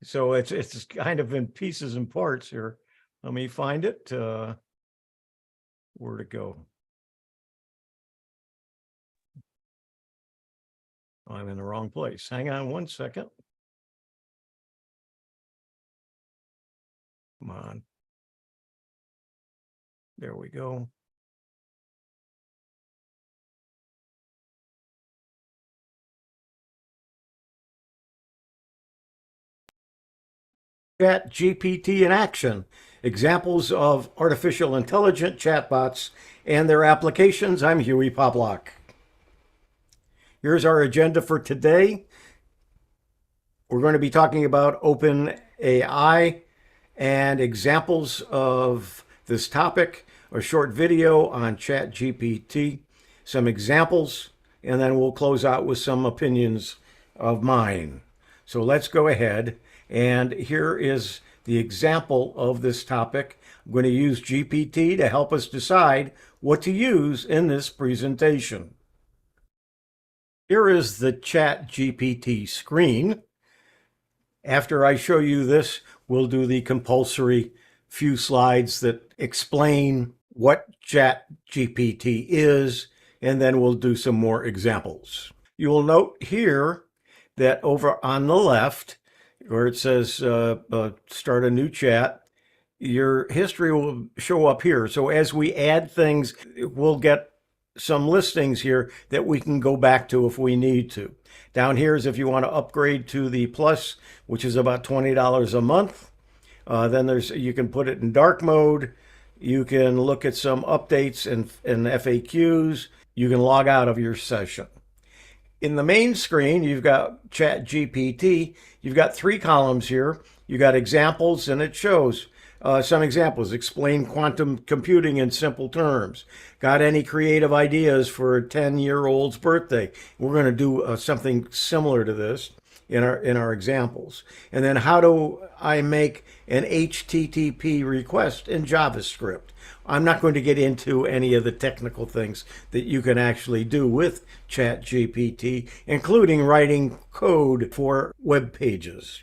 So it's kind of in pieces and parts here. Let me find it. Where to go? I'm in the wrong place. Hang on one second. Come on. There we go. Chat GPT in action. Examples of artificial intelligent chatbots and their applications. I'm Hewie Poplock. Here's our agenda for today. We're going to be talking about OpenAI and examples of this topic, a short video on ChatGPT, some examples, and then we'll close out with some opinions of mine. So let's go ahead. And here is the example of this topic. I'm going to use GPT to help us decide what to use in this presentation. Here is the ChatGPT screen. After I show you this, we'll do the compulsory few slides that explain what ChatGPT is, and then we'll do some more examples. You will note here that over on the left, where it says start a new chat. Your history will show up here. So as we add things, we'll get some listings here that we can go back to if we need to. Down here is if you want to upgrade to the Plus, which is about $20 a month. Then you can put it in dark mode. You can look at some updates and FAQs. You can log out of your session. In the main screen, you've got Chat GPT. You've got 3 columns here. You've got examples, and it shows some examples. Explain quantum computing in simple terms. Got any creative ideas for a 10-year-old's birthday? We're going to do something similar to this in our examples. And then how do I make an HTTP request in JavaScript? I'm not going to get into any of the technical things that you can actually do with ChatGPT, including writing code for web pages.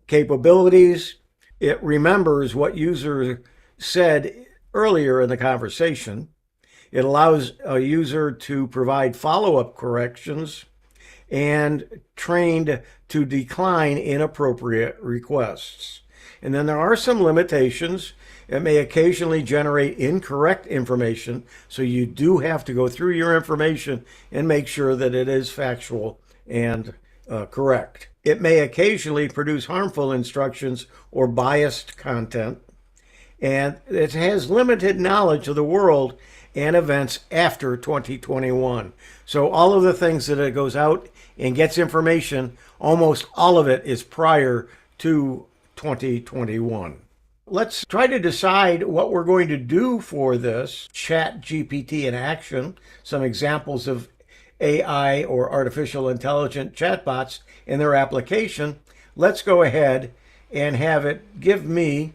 Capabilities. It remembers what user said earlier in the conversation. It allows a user to provide follow-up corrections and trained to decline inappropriate requests. And then there are some limitations. It may occasionally generate incorrect information, so you do have to go through your information and make sure that it is factual and correct. It may occasionally produce harmful instructions or biased content, and it has limited knowledge of the world and events after 2021. So all of the things that it goes out and gets information, almost all of it is prior to 2021. Let's try to decide what we're going to do for this Chat GPT in action, some examples of AI or artificial intelligent chatbots in their application. Let's go ahead and have it give me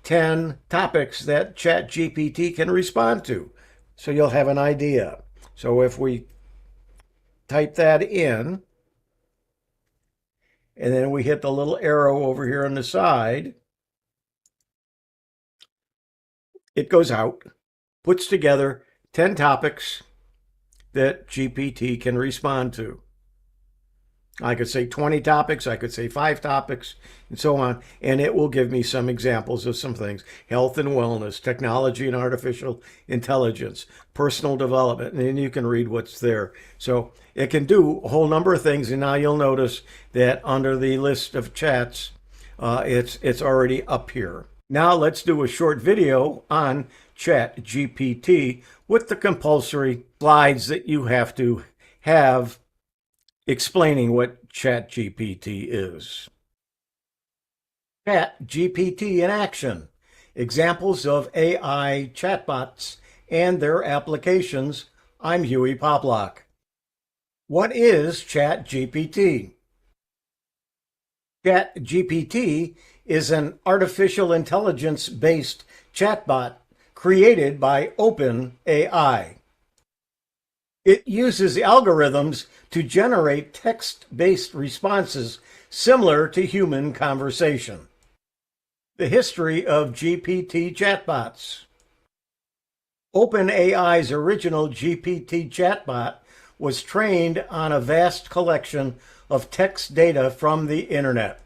10 topics that ChatGPT can respond to. So you'll have an idea. So if we type that in, and then we hit the little arrow over here on the side, it goes out, puts together 10 topics that GPT can respond to. I could say 20 topics, I could say 5 topics, and so on, and it will give me some examples of some things. Health and wellness, technology and artificial intelligence, personal development, and then you can read what's there. So it can do a whole number of things, and now you'll notice that under the list of chats, it's already up here. Now let's do a short video on ChatGPT with the compulsory slides that you have to have explaining what ChatGPT is. ChatGPT in action. Examples of AI chatbots and their applications. I'm Hewie Poplock. What is ChatGPT? ChatGPT is an artificial intelligence-based chatbot created by OpenAI. It uses algorithms to generate text-based responses similar to human conversation. The history of GPT chatbots. OpenAI's original GPT chatbot was trained on a vast collection of text data from the internet.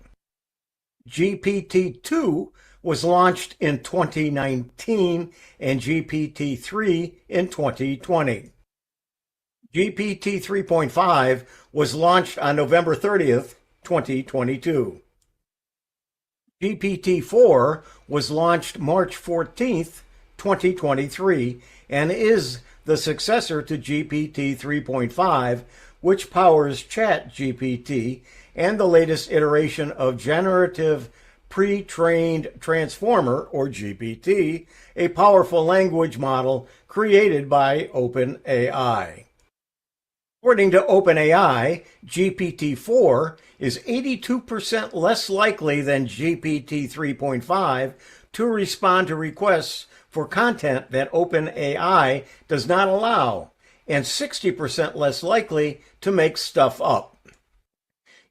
GPT-2 was launched in 2019 and GPT-3 in 2020. GPT 3.5 was launched on November 30th, 2022. GPT-4 was launched March 14th, 2023, and is the successor to GPT 3.5, which powers ChatGPT and the latest iteration of Generative Pre-trained Transformer, or GPT, a powerful language model created by OpenAI. According to OpenAI, GPT-4 is 82% less likely than GPT 3.5 to respond to requests for content that OpenAI does not allow, and 60% less likely to make stuff up.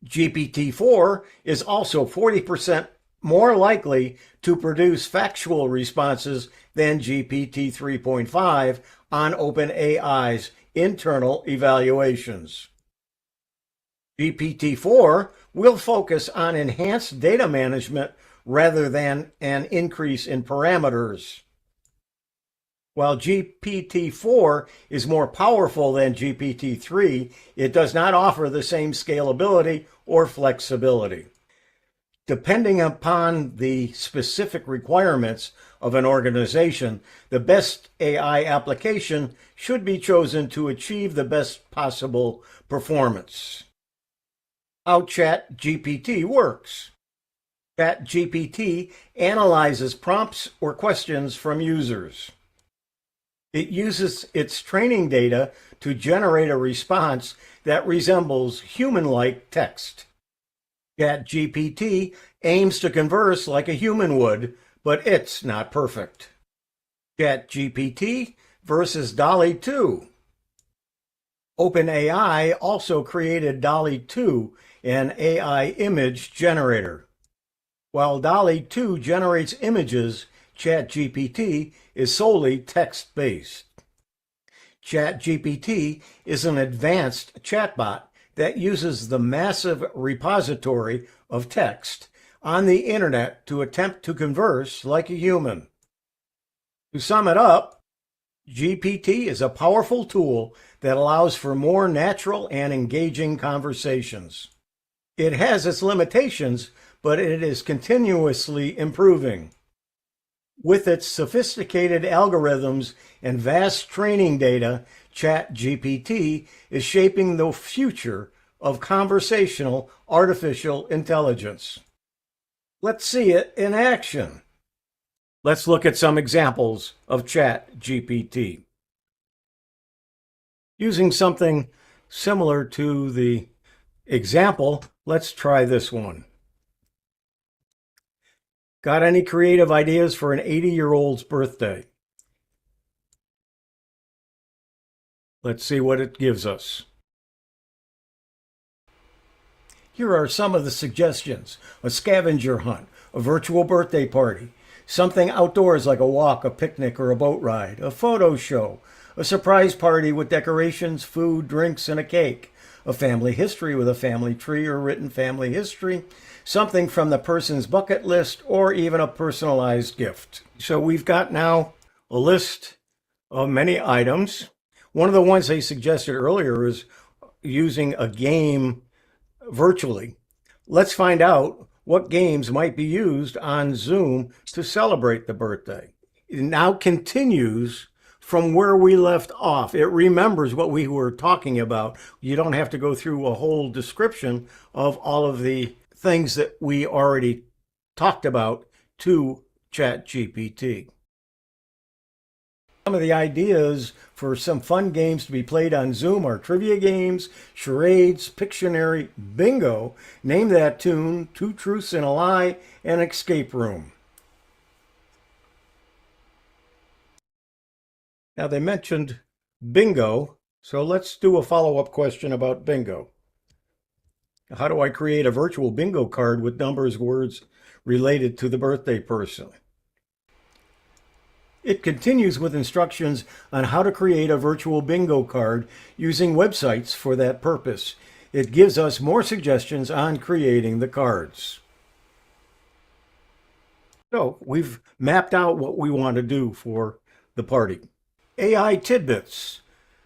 GPT-4 is also 40% more likely to produce factual responses than GPT 3.5 on OpenAI's internal evaluations. GPT-4 we'll focus on enhanced data management rather than an increase in parameters. While GPT-4 is more powerful than GPT-3, it does not offer the same scalability or flexibility. Depending upon the specific requirements of an organization, the best AI application should be chosen to achieve the best possible performance. How ChatGPT works. ChatGPT analyzes prompts or questions from users. It uses its training data to generate a response that resembles human-like text. ChatGPT aims to converse like a human would, but it's not perfect. ChatGPT versus DALL-E 2. OpenAI also created DALL-E 2, an AI image generator. While DALL-E 2 generates images, ChatGPT is solely text-based. ChatGPT is an advanced chatbot that uses the massive repository of text on the internet to attempt to converse like a human. To sum it up, GPT is a powerful tool that allows for more natural and engaging conversations. It has its limitations, but it is continuously improving. With its sophisticated algorithms and vast training data, ChatGPT is shaping the future of conversational artificial intelligence. Let's see it in action. Let's look at some examples of ChatGPT. Using something similar to the example, let's try this one. Got any creative ideas for an 80-year-old's birthday? Let's see what it gives us. Here are some of the suggestions: a scavenger hunt, a virtual birthday party, something outdoors like a walk, a picnic, or a boat ride, a photo show, a surprise party with decorations, food, drinks, and a cake, a family history with a family tree or written family history, something from the person's bucket list, or even a personalized gift. So we've got now a list of many items. One of the ones they suggested earlier is using a game virtually. Let's find out what games might be used on Zoom to celebrate the birthday. It now continues from where we left off. It remembers what we were talking about. You don't have to go through a whole description of all of the things that we already talked about to ChatGPT. Some of the ideas for some fun games to be played on Zoom are trivia games, charades, Pictionary, bingo, name that tune, two truths and a lie, and escape room. Now they mentioned bingo, so let's do a follow-up question about bingo. How do I create a virtual bingo card with numbers, words related to the birthday person? It continues with instructions on how to create a virtual bingo card using websites for that purpose. It gives us more suggestions on creating the cards. So we've mapped out what we want to do for the party. AI tidbits.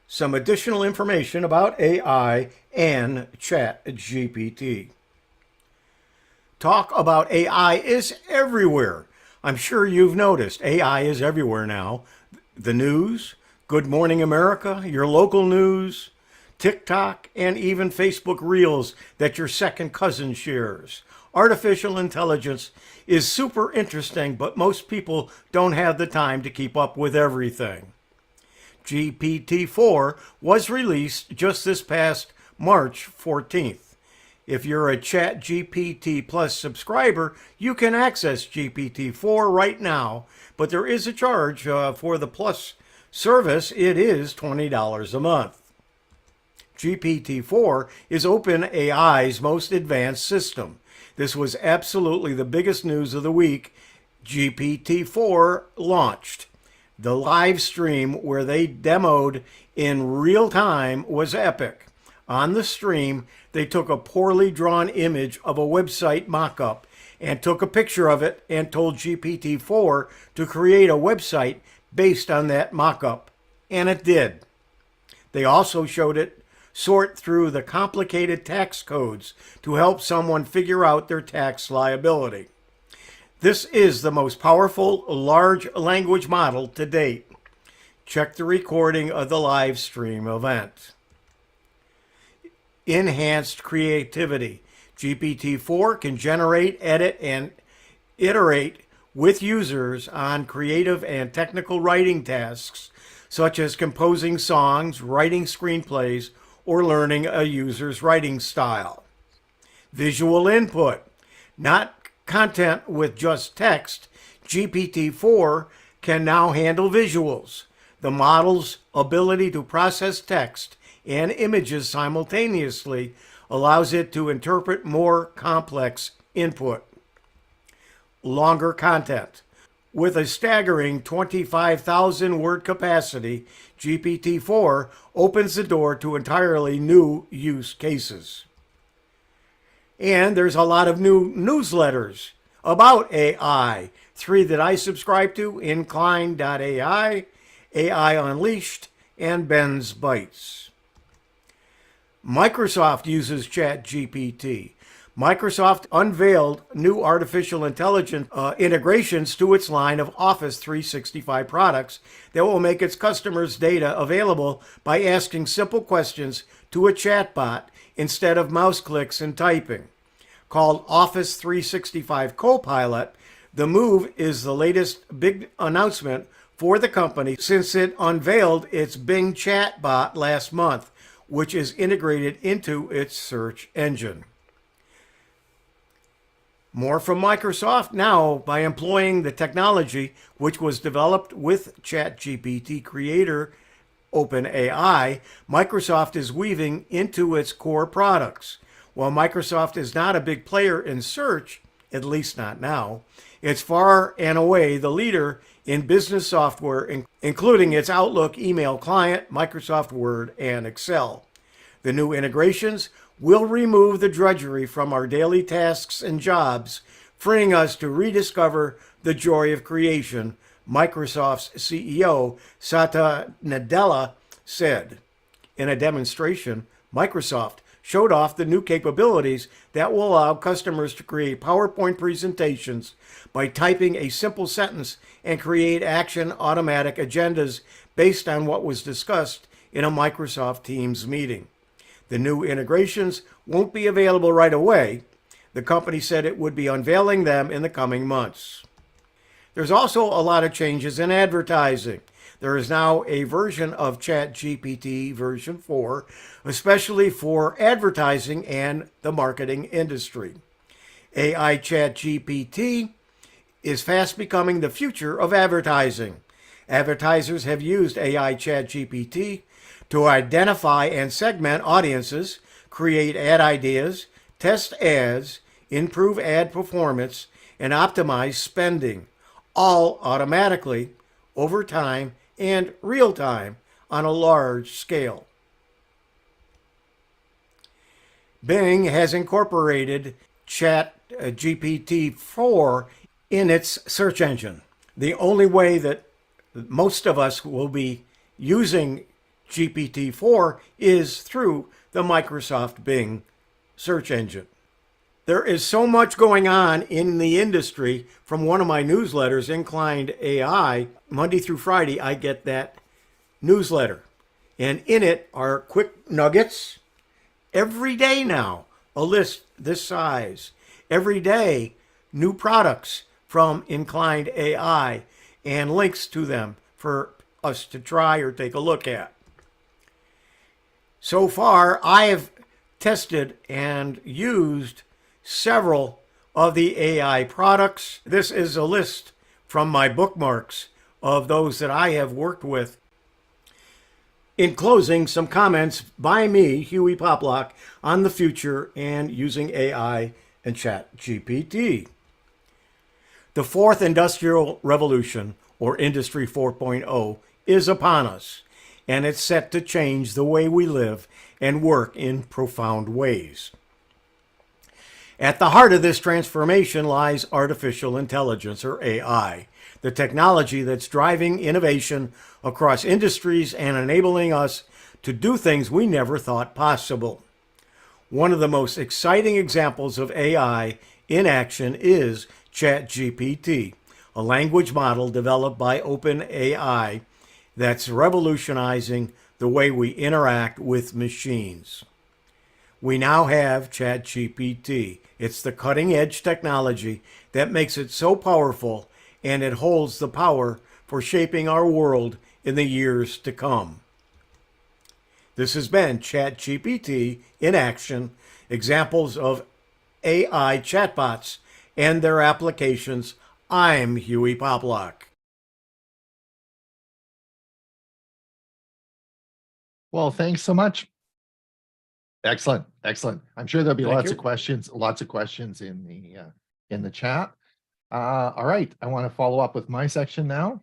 Some additional information about AI and ChatGPT. Talk about AI is everywhere. I'm sure you've noticed AI is everywhere now. The news, Good Morning America, your local news, TikTok, and even Facebook Reels that your second cousin shares. Artificial intelligence is super interesting, but most people don't have the time to keep up with everything. GPT-4 was released just this past March 14th. If you're a ChatGPT Plus subscriber, you can access GPT-4 right now, but there is a charge for the Plus service. It is $20 a month. GPT-4 is OpenAI's most advanced system. This was absolutely the biggest news of the week. GPT-4 launched. The live stream where they demoed in real time was epic. On the stream, they took a poorly drawn image of a website mock-up and took a picture of it and told GPT-4 to create a website based on that mock-up. And it did. They also showed it sort through the complicated tax codes to help someone figure out their tax liability. This is the most powerful large language model to date. Check the recording of the live stream event. Enhanced creativity. GPT-4 can generate, edit, and iterate with users on creative and technical writing tasks, such as composing songs, writing screenplays, or learning a user's writing style. Visual input. Not content with just text, GPT-4 can now handle visuals. The model's ability to process text and images simultaneously allows it to interpret more complex input. Longer content. With a staggering 25,000 word capacity, GPT-4 opens the door to entirely new use cases. And there's a lot of new newsletters about AI. 3 that I subscribe to: Incline.ai, AI Unleashed, and Ben's Bytes. Microsoft uses ChatGPT. Microsoft unveiled new artificial intelligence integrations to its line of Office 365 products that will make its customers' data available by asking simple questions to a chatbot instead of mouse clicks and typing. Called Office 365 Copilot, the move is the latest big announcement for the company since it unveiled its Bing chatbot last month, which is integrated into its search engine. More from Microsoft now. By employing the technology which was developed with ChatGPT creator OpenAI, Microsoft is weaving into its core products. While Microsoft is not a big player in search, at least not now, it's far and away the leader in business software, including its Outlook email client, Microsoft Word, and Excel. The new integrations will remove the drudgery from our daily tasks and jobs, freeing us to rediscover the joy of creation, Microsoft's CEO Satya Nadella said. In a demonstration, Microsoft showed off the new capabilities that will allow customers to create PowerPoint presentations by typing a simple sentence and create action automatic agendas based on what was discussed in a Microsoft Teams meeting. The new integrations won't be available right away. The company said it would be unveiling them in the coming months. There's also a lot of changes in advertising. There is now a version of ChatGPT version 4, especially for advertising and the marketing industry. AI ChatGPT is fast becoming the future of advertising. Advertisers have used AI ChatGPT to identify and segment audiences, create ad ideas, test ads, improve ad performance, and optimize spending, all automatically, over time, and real time on a large scale. Bing has incorporated ChatGPT-4 in its search engine. The only way that most of us will be using GPT-4 is through the Microsoft Bing search engine. There is so much going on in the industry. From one of my newsletters, Inclined AI, Monday through Friday, I get that newsletter. And in it are quick nuggets. Every day now, a list this size. Every day, new products from Inclined AI and links to them for us to try or take a look at. So far, I have tested and used several of the AI products. This is a list from my bookmarks of those that I have worked with. In closing, some comments by me, Hewie Poplock, on the future and using AI and ChatGPT. The fourth industrial revolution, or Industry 4.0, is upon us. and it's set to change the way we live and work in profound ways. At the heart of this transformation lies artificial intelligence, or AI, the technology that's driving innovation across industries and enabling us to do things we never thought possible. One of the most exciting examples of AI in action is ChatGPT, a language model developed by OpenAI that's revolutionizing the way we interact with machines. We now have ChatGPT. It's the cutting-edge technology that makes it so powerful, and it holds the power for shaping our world in the years to come. This has been ChatGPT in action, examples of AI chatbots and their applications. I'm Hewie Poplock. Well, thanks so much. Excellent, excellent. I'm sure there'll be Thank lots you. of questions in the chat. All right, I want to follow up with my section now.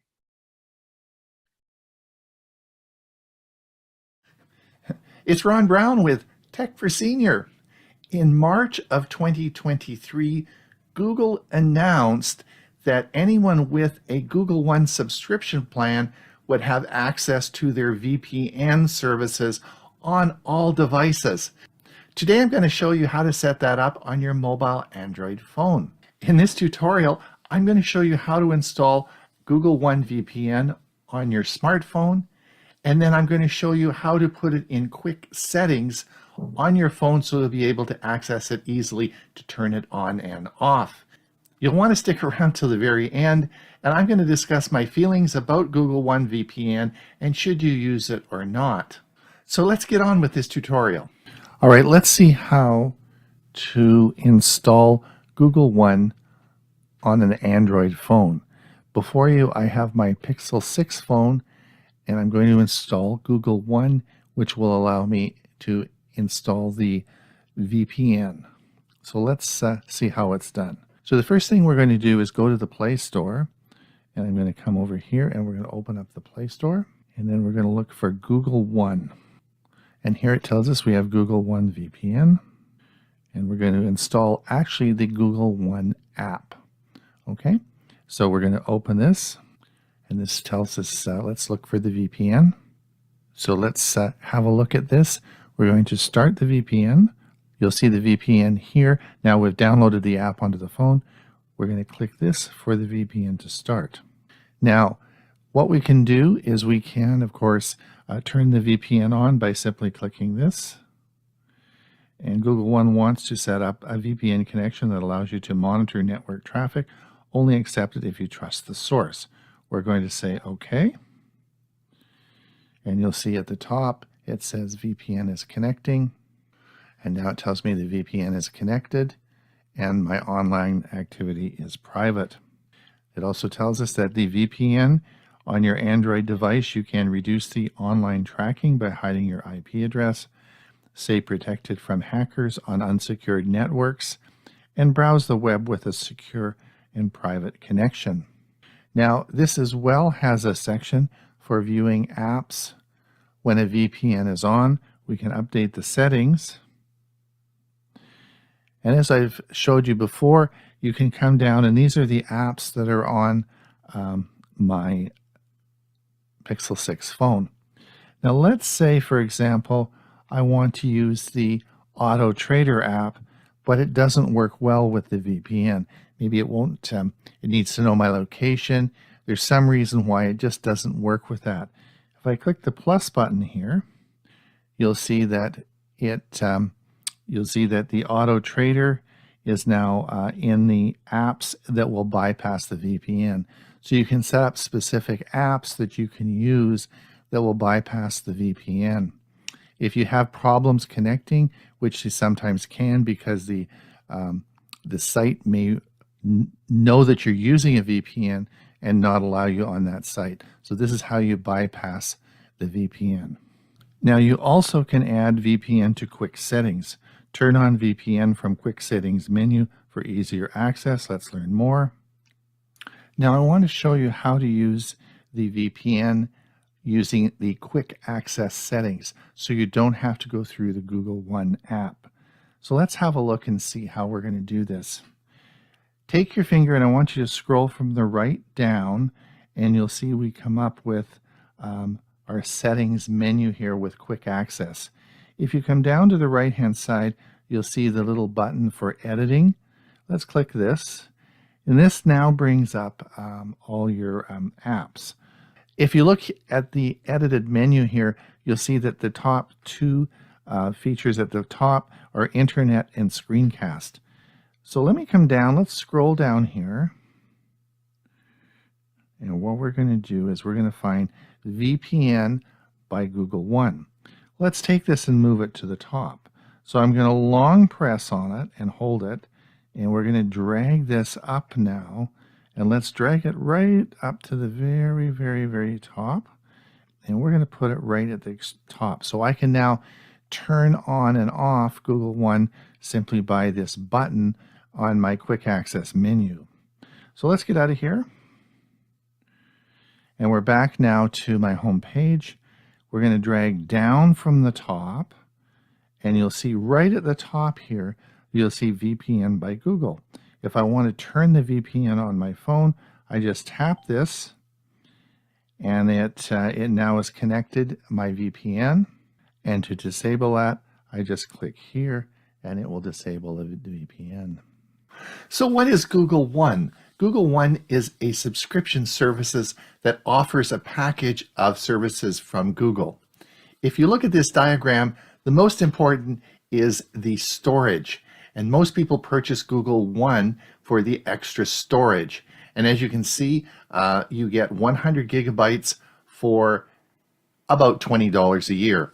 It's Ron Brown with Tech for Senior. In March of 2023, Google announced that anyone with a Google One subscription plan would have access to their VPN services on all devices. Today, I'm going to show you how to set that up on your mobile Android phone. In this tutorial, I'm going to show you how to install Google One VPN on your smartphone, and then I'm going to show you how to put it in quick settings on your phone so you'll be able to access it easily to turn it on and off. You'll want to stick around till the very end, and I'm going to discuss my feelings about Google One VPN and should you use it or not. So let's get on with this tutorial. All right, let's see how to install Google One on an Android phone. Before you, I have my Pixel 6 phone, and I'm going to install Google One, which will allow me to install the VPN. So let's see how it's done. So the first thing we're going to do is go to the Play Store, and I'm going to come over here and we're going to open up the Play Store, and then we're going to look for Google One. And here it tells us we have Google One VPN, and we're going to install actually the Google One app. Okay, so we're going to open this, and this tells us let's look for the VPN. So let's have a look at this. We're going to start the VPN. You'll see the VPN here. Now we've downloaded the app onto the phone. We're going to click this for the VPN to start. Now, what we can do is we can, of course, turn the VPN on by simply clicking this. And Google One wants to set up a VPN connection that allows you to monitor network traffic. Only accept it if you trust the source. We're going to say OK. And you'll see at the top it says VPN is connecting. And now it tells me the VPN is connected and my online activity is private. It also tells us that the VPN on your Android device, you can reduce the online tracking by hiding your IP address, stay protected from hackers on unsecured networks, and browse the web with a secure and private connection. Now, this as well has a section for viewing apps. When a VPN is on, we can update the settings. And as I've showed you before, you can come down, and these are the apps that are on my Pixel 6 phone. Now let's say, for example, I want to use the Auto Trader app, but it doesn't work well with the VPN. Maybe it won't, it needs to know my location. There's some reason why it just doesn't work with that. If I click the plus button here, you'll see that the Auto Trader is now in the apps that will bypass the VPN. So you can set up specific apps that you can use that will bypass the VPN. If you have problems connecting, which you sometimes can because the site may know that you're using a VPN and not allow you on that site. So this is how you bypass the VPN. Now you also can add VPN to quick settings. Turn on VPN from quick settings menu for easier access. Let's learn more. Now I want to show you how to use the VPN using the quick access settings, so you don't have to go through the Google One app. So let's have a look and see how we're going to do this. Take your finger and I want you to scroll from the right down, and you'll see we come up with our settings menu here with quick access. If you come down to the right hand side, you'll see the little button for editing. Let's click this, and this now brings up all your apps. If you look at the edited menu here, you'll see that the top two features at the top are internet and screencast. So let me come down, let's scroll down here. And what we're going to do is we're going to find VPN by Google One. Let's take this and move it to the top. So I'm going to long press on it and hold it, and we're going to drag this up now, and let's drag it right up to the very, very, very top, and we're going to put it right at the top. So I can now turn on and off Google One simply by this button on my quick access menu. So let's get out of here. And we're back now to my home page. We're going to drag down from the top, and you'll see right at the top here, you'll see VPN by Google. If I want to turn the VPN on my phone, I just tap this, and it now is connected my VPN. And to disable that, I just click here, and it will disable the VPN. So what is Google One? Google One is a subscription services that offers a package of services from Google. If you look at this diagram, the most important is the storage. And most people purchase Google One for the extra storage. And as you can see, you get 100 gigabytes for about $20 a year.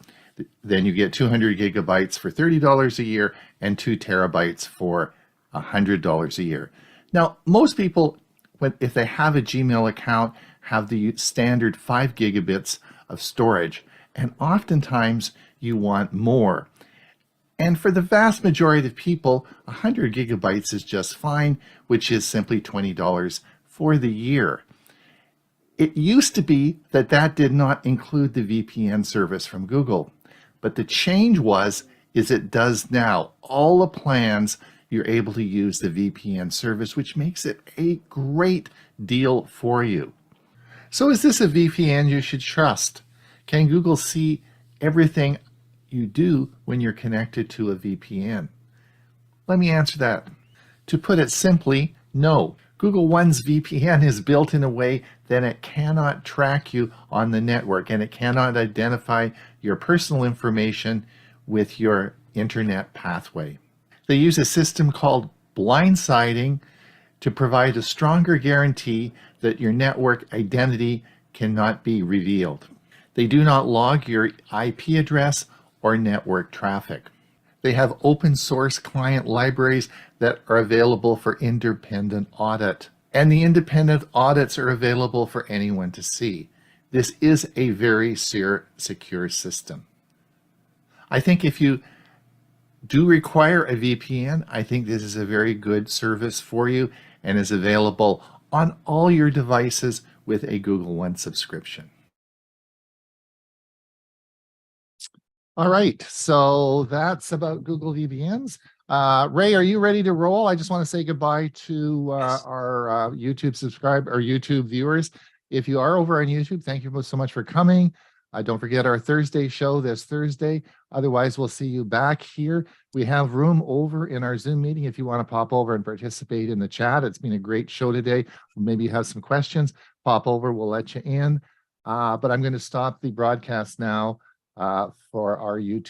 Then you get 200 gigabytes for $30 a year and 2 terabytes for $100 a year. Now, most people, if they have a Gmail account, have the standard 5 gigabits of storage, and oftentimes you want more. And for the vast majority of people, 100 gigabytes is just fine, which is simply $20 for the year. It used to be that that did not include the VPN service from Google, but the change is it does now. All the plans, you're able to use the VPN service, which makes it a great deal for you. So is this a VPN you should trust? Can Google see everything you do when you're connected to a VPN? Let me answer that. To put it simply, no. Google One's VPN is built in a way that it cannot track you on the network, and it cannot identify your personal information with your internet pathway. They use a system called blindsiding to provide a stronger guarantee that your network identity cannot be revealed. They do not log your IP address or network traffic. They have open source client libraries that are available for independent audit. And the independent audits are available for anyone to see. This is a very secure system. I think if you do require a VPN, I think this is a very good service for you and is available on all your devices with a Google One subscription. All right, so that's about Google VPNs. Ray, are you ready to roll? I just want to say goodbye to our YouTube viewers. If you are over on YouTube, thank you so much for coming. Don't forget our Thursday show this Thursday. Otherwise, we'll see you back here. We have room over in our Zoom meeting if you want to pop over and participate in the chat. It's been a great show today. Maybe you have some questions. Pop over, we'll let you in. But I'm going to stop the broadcast now for our YouTube.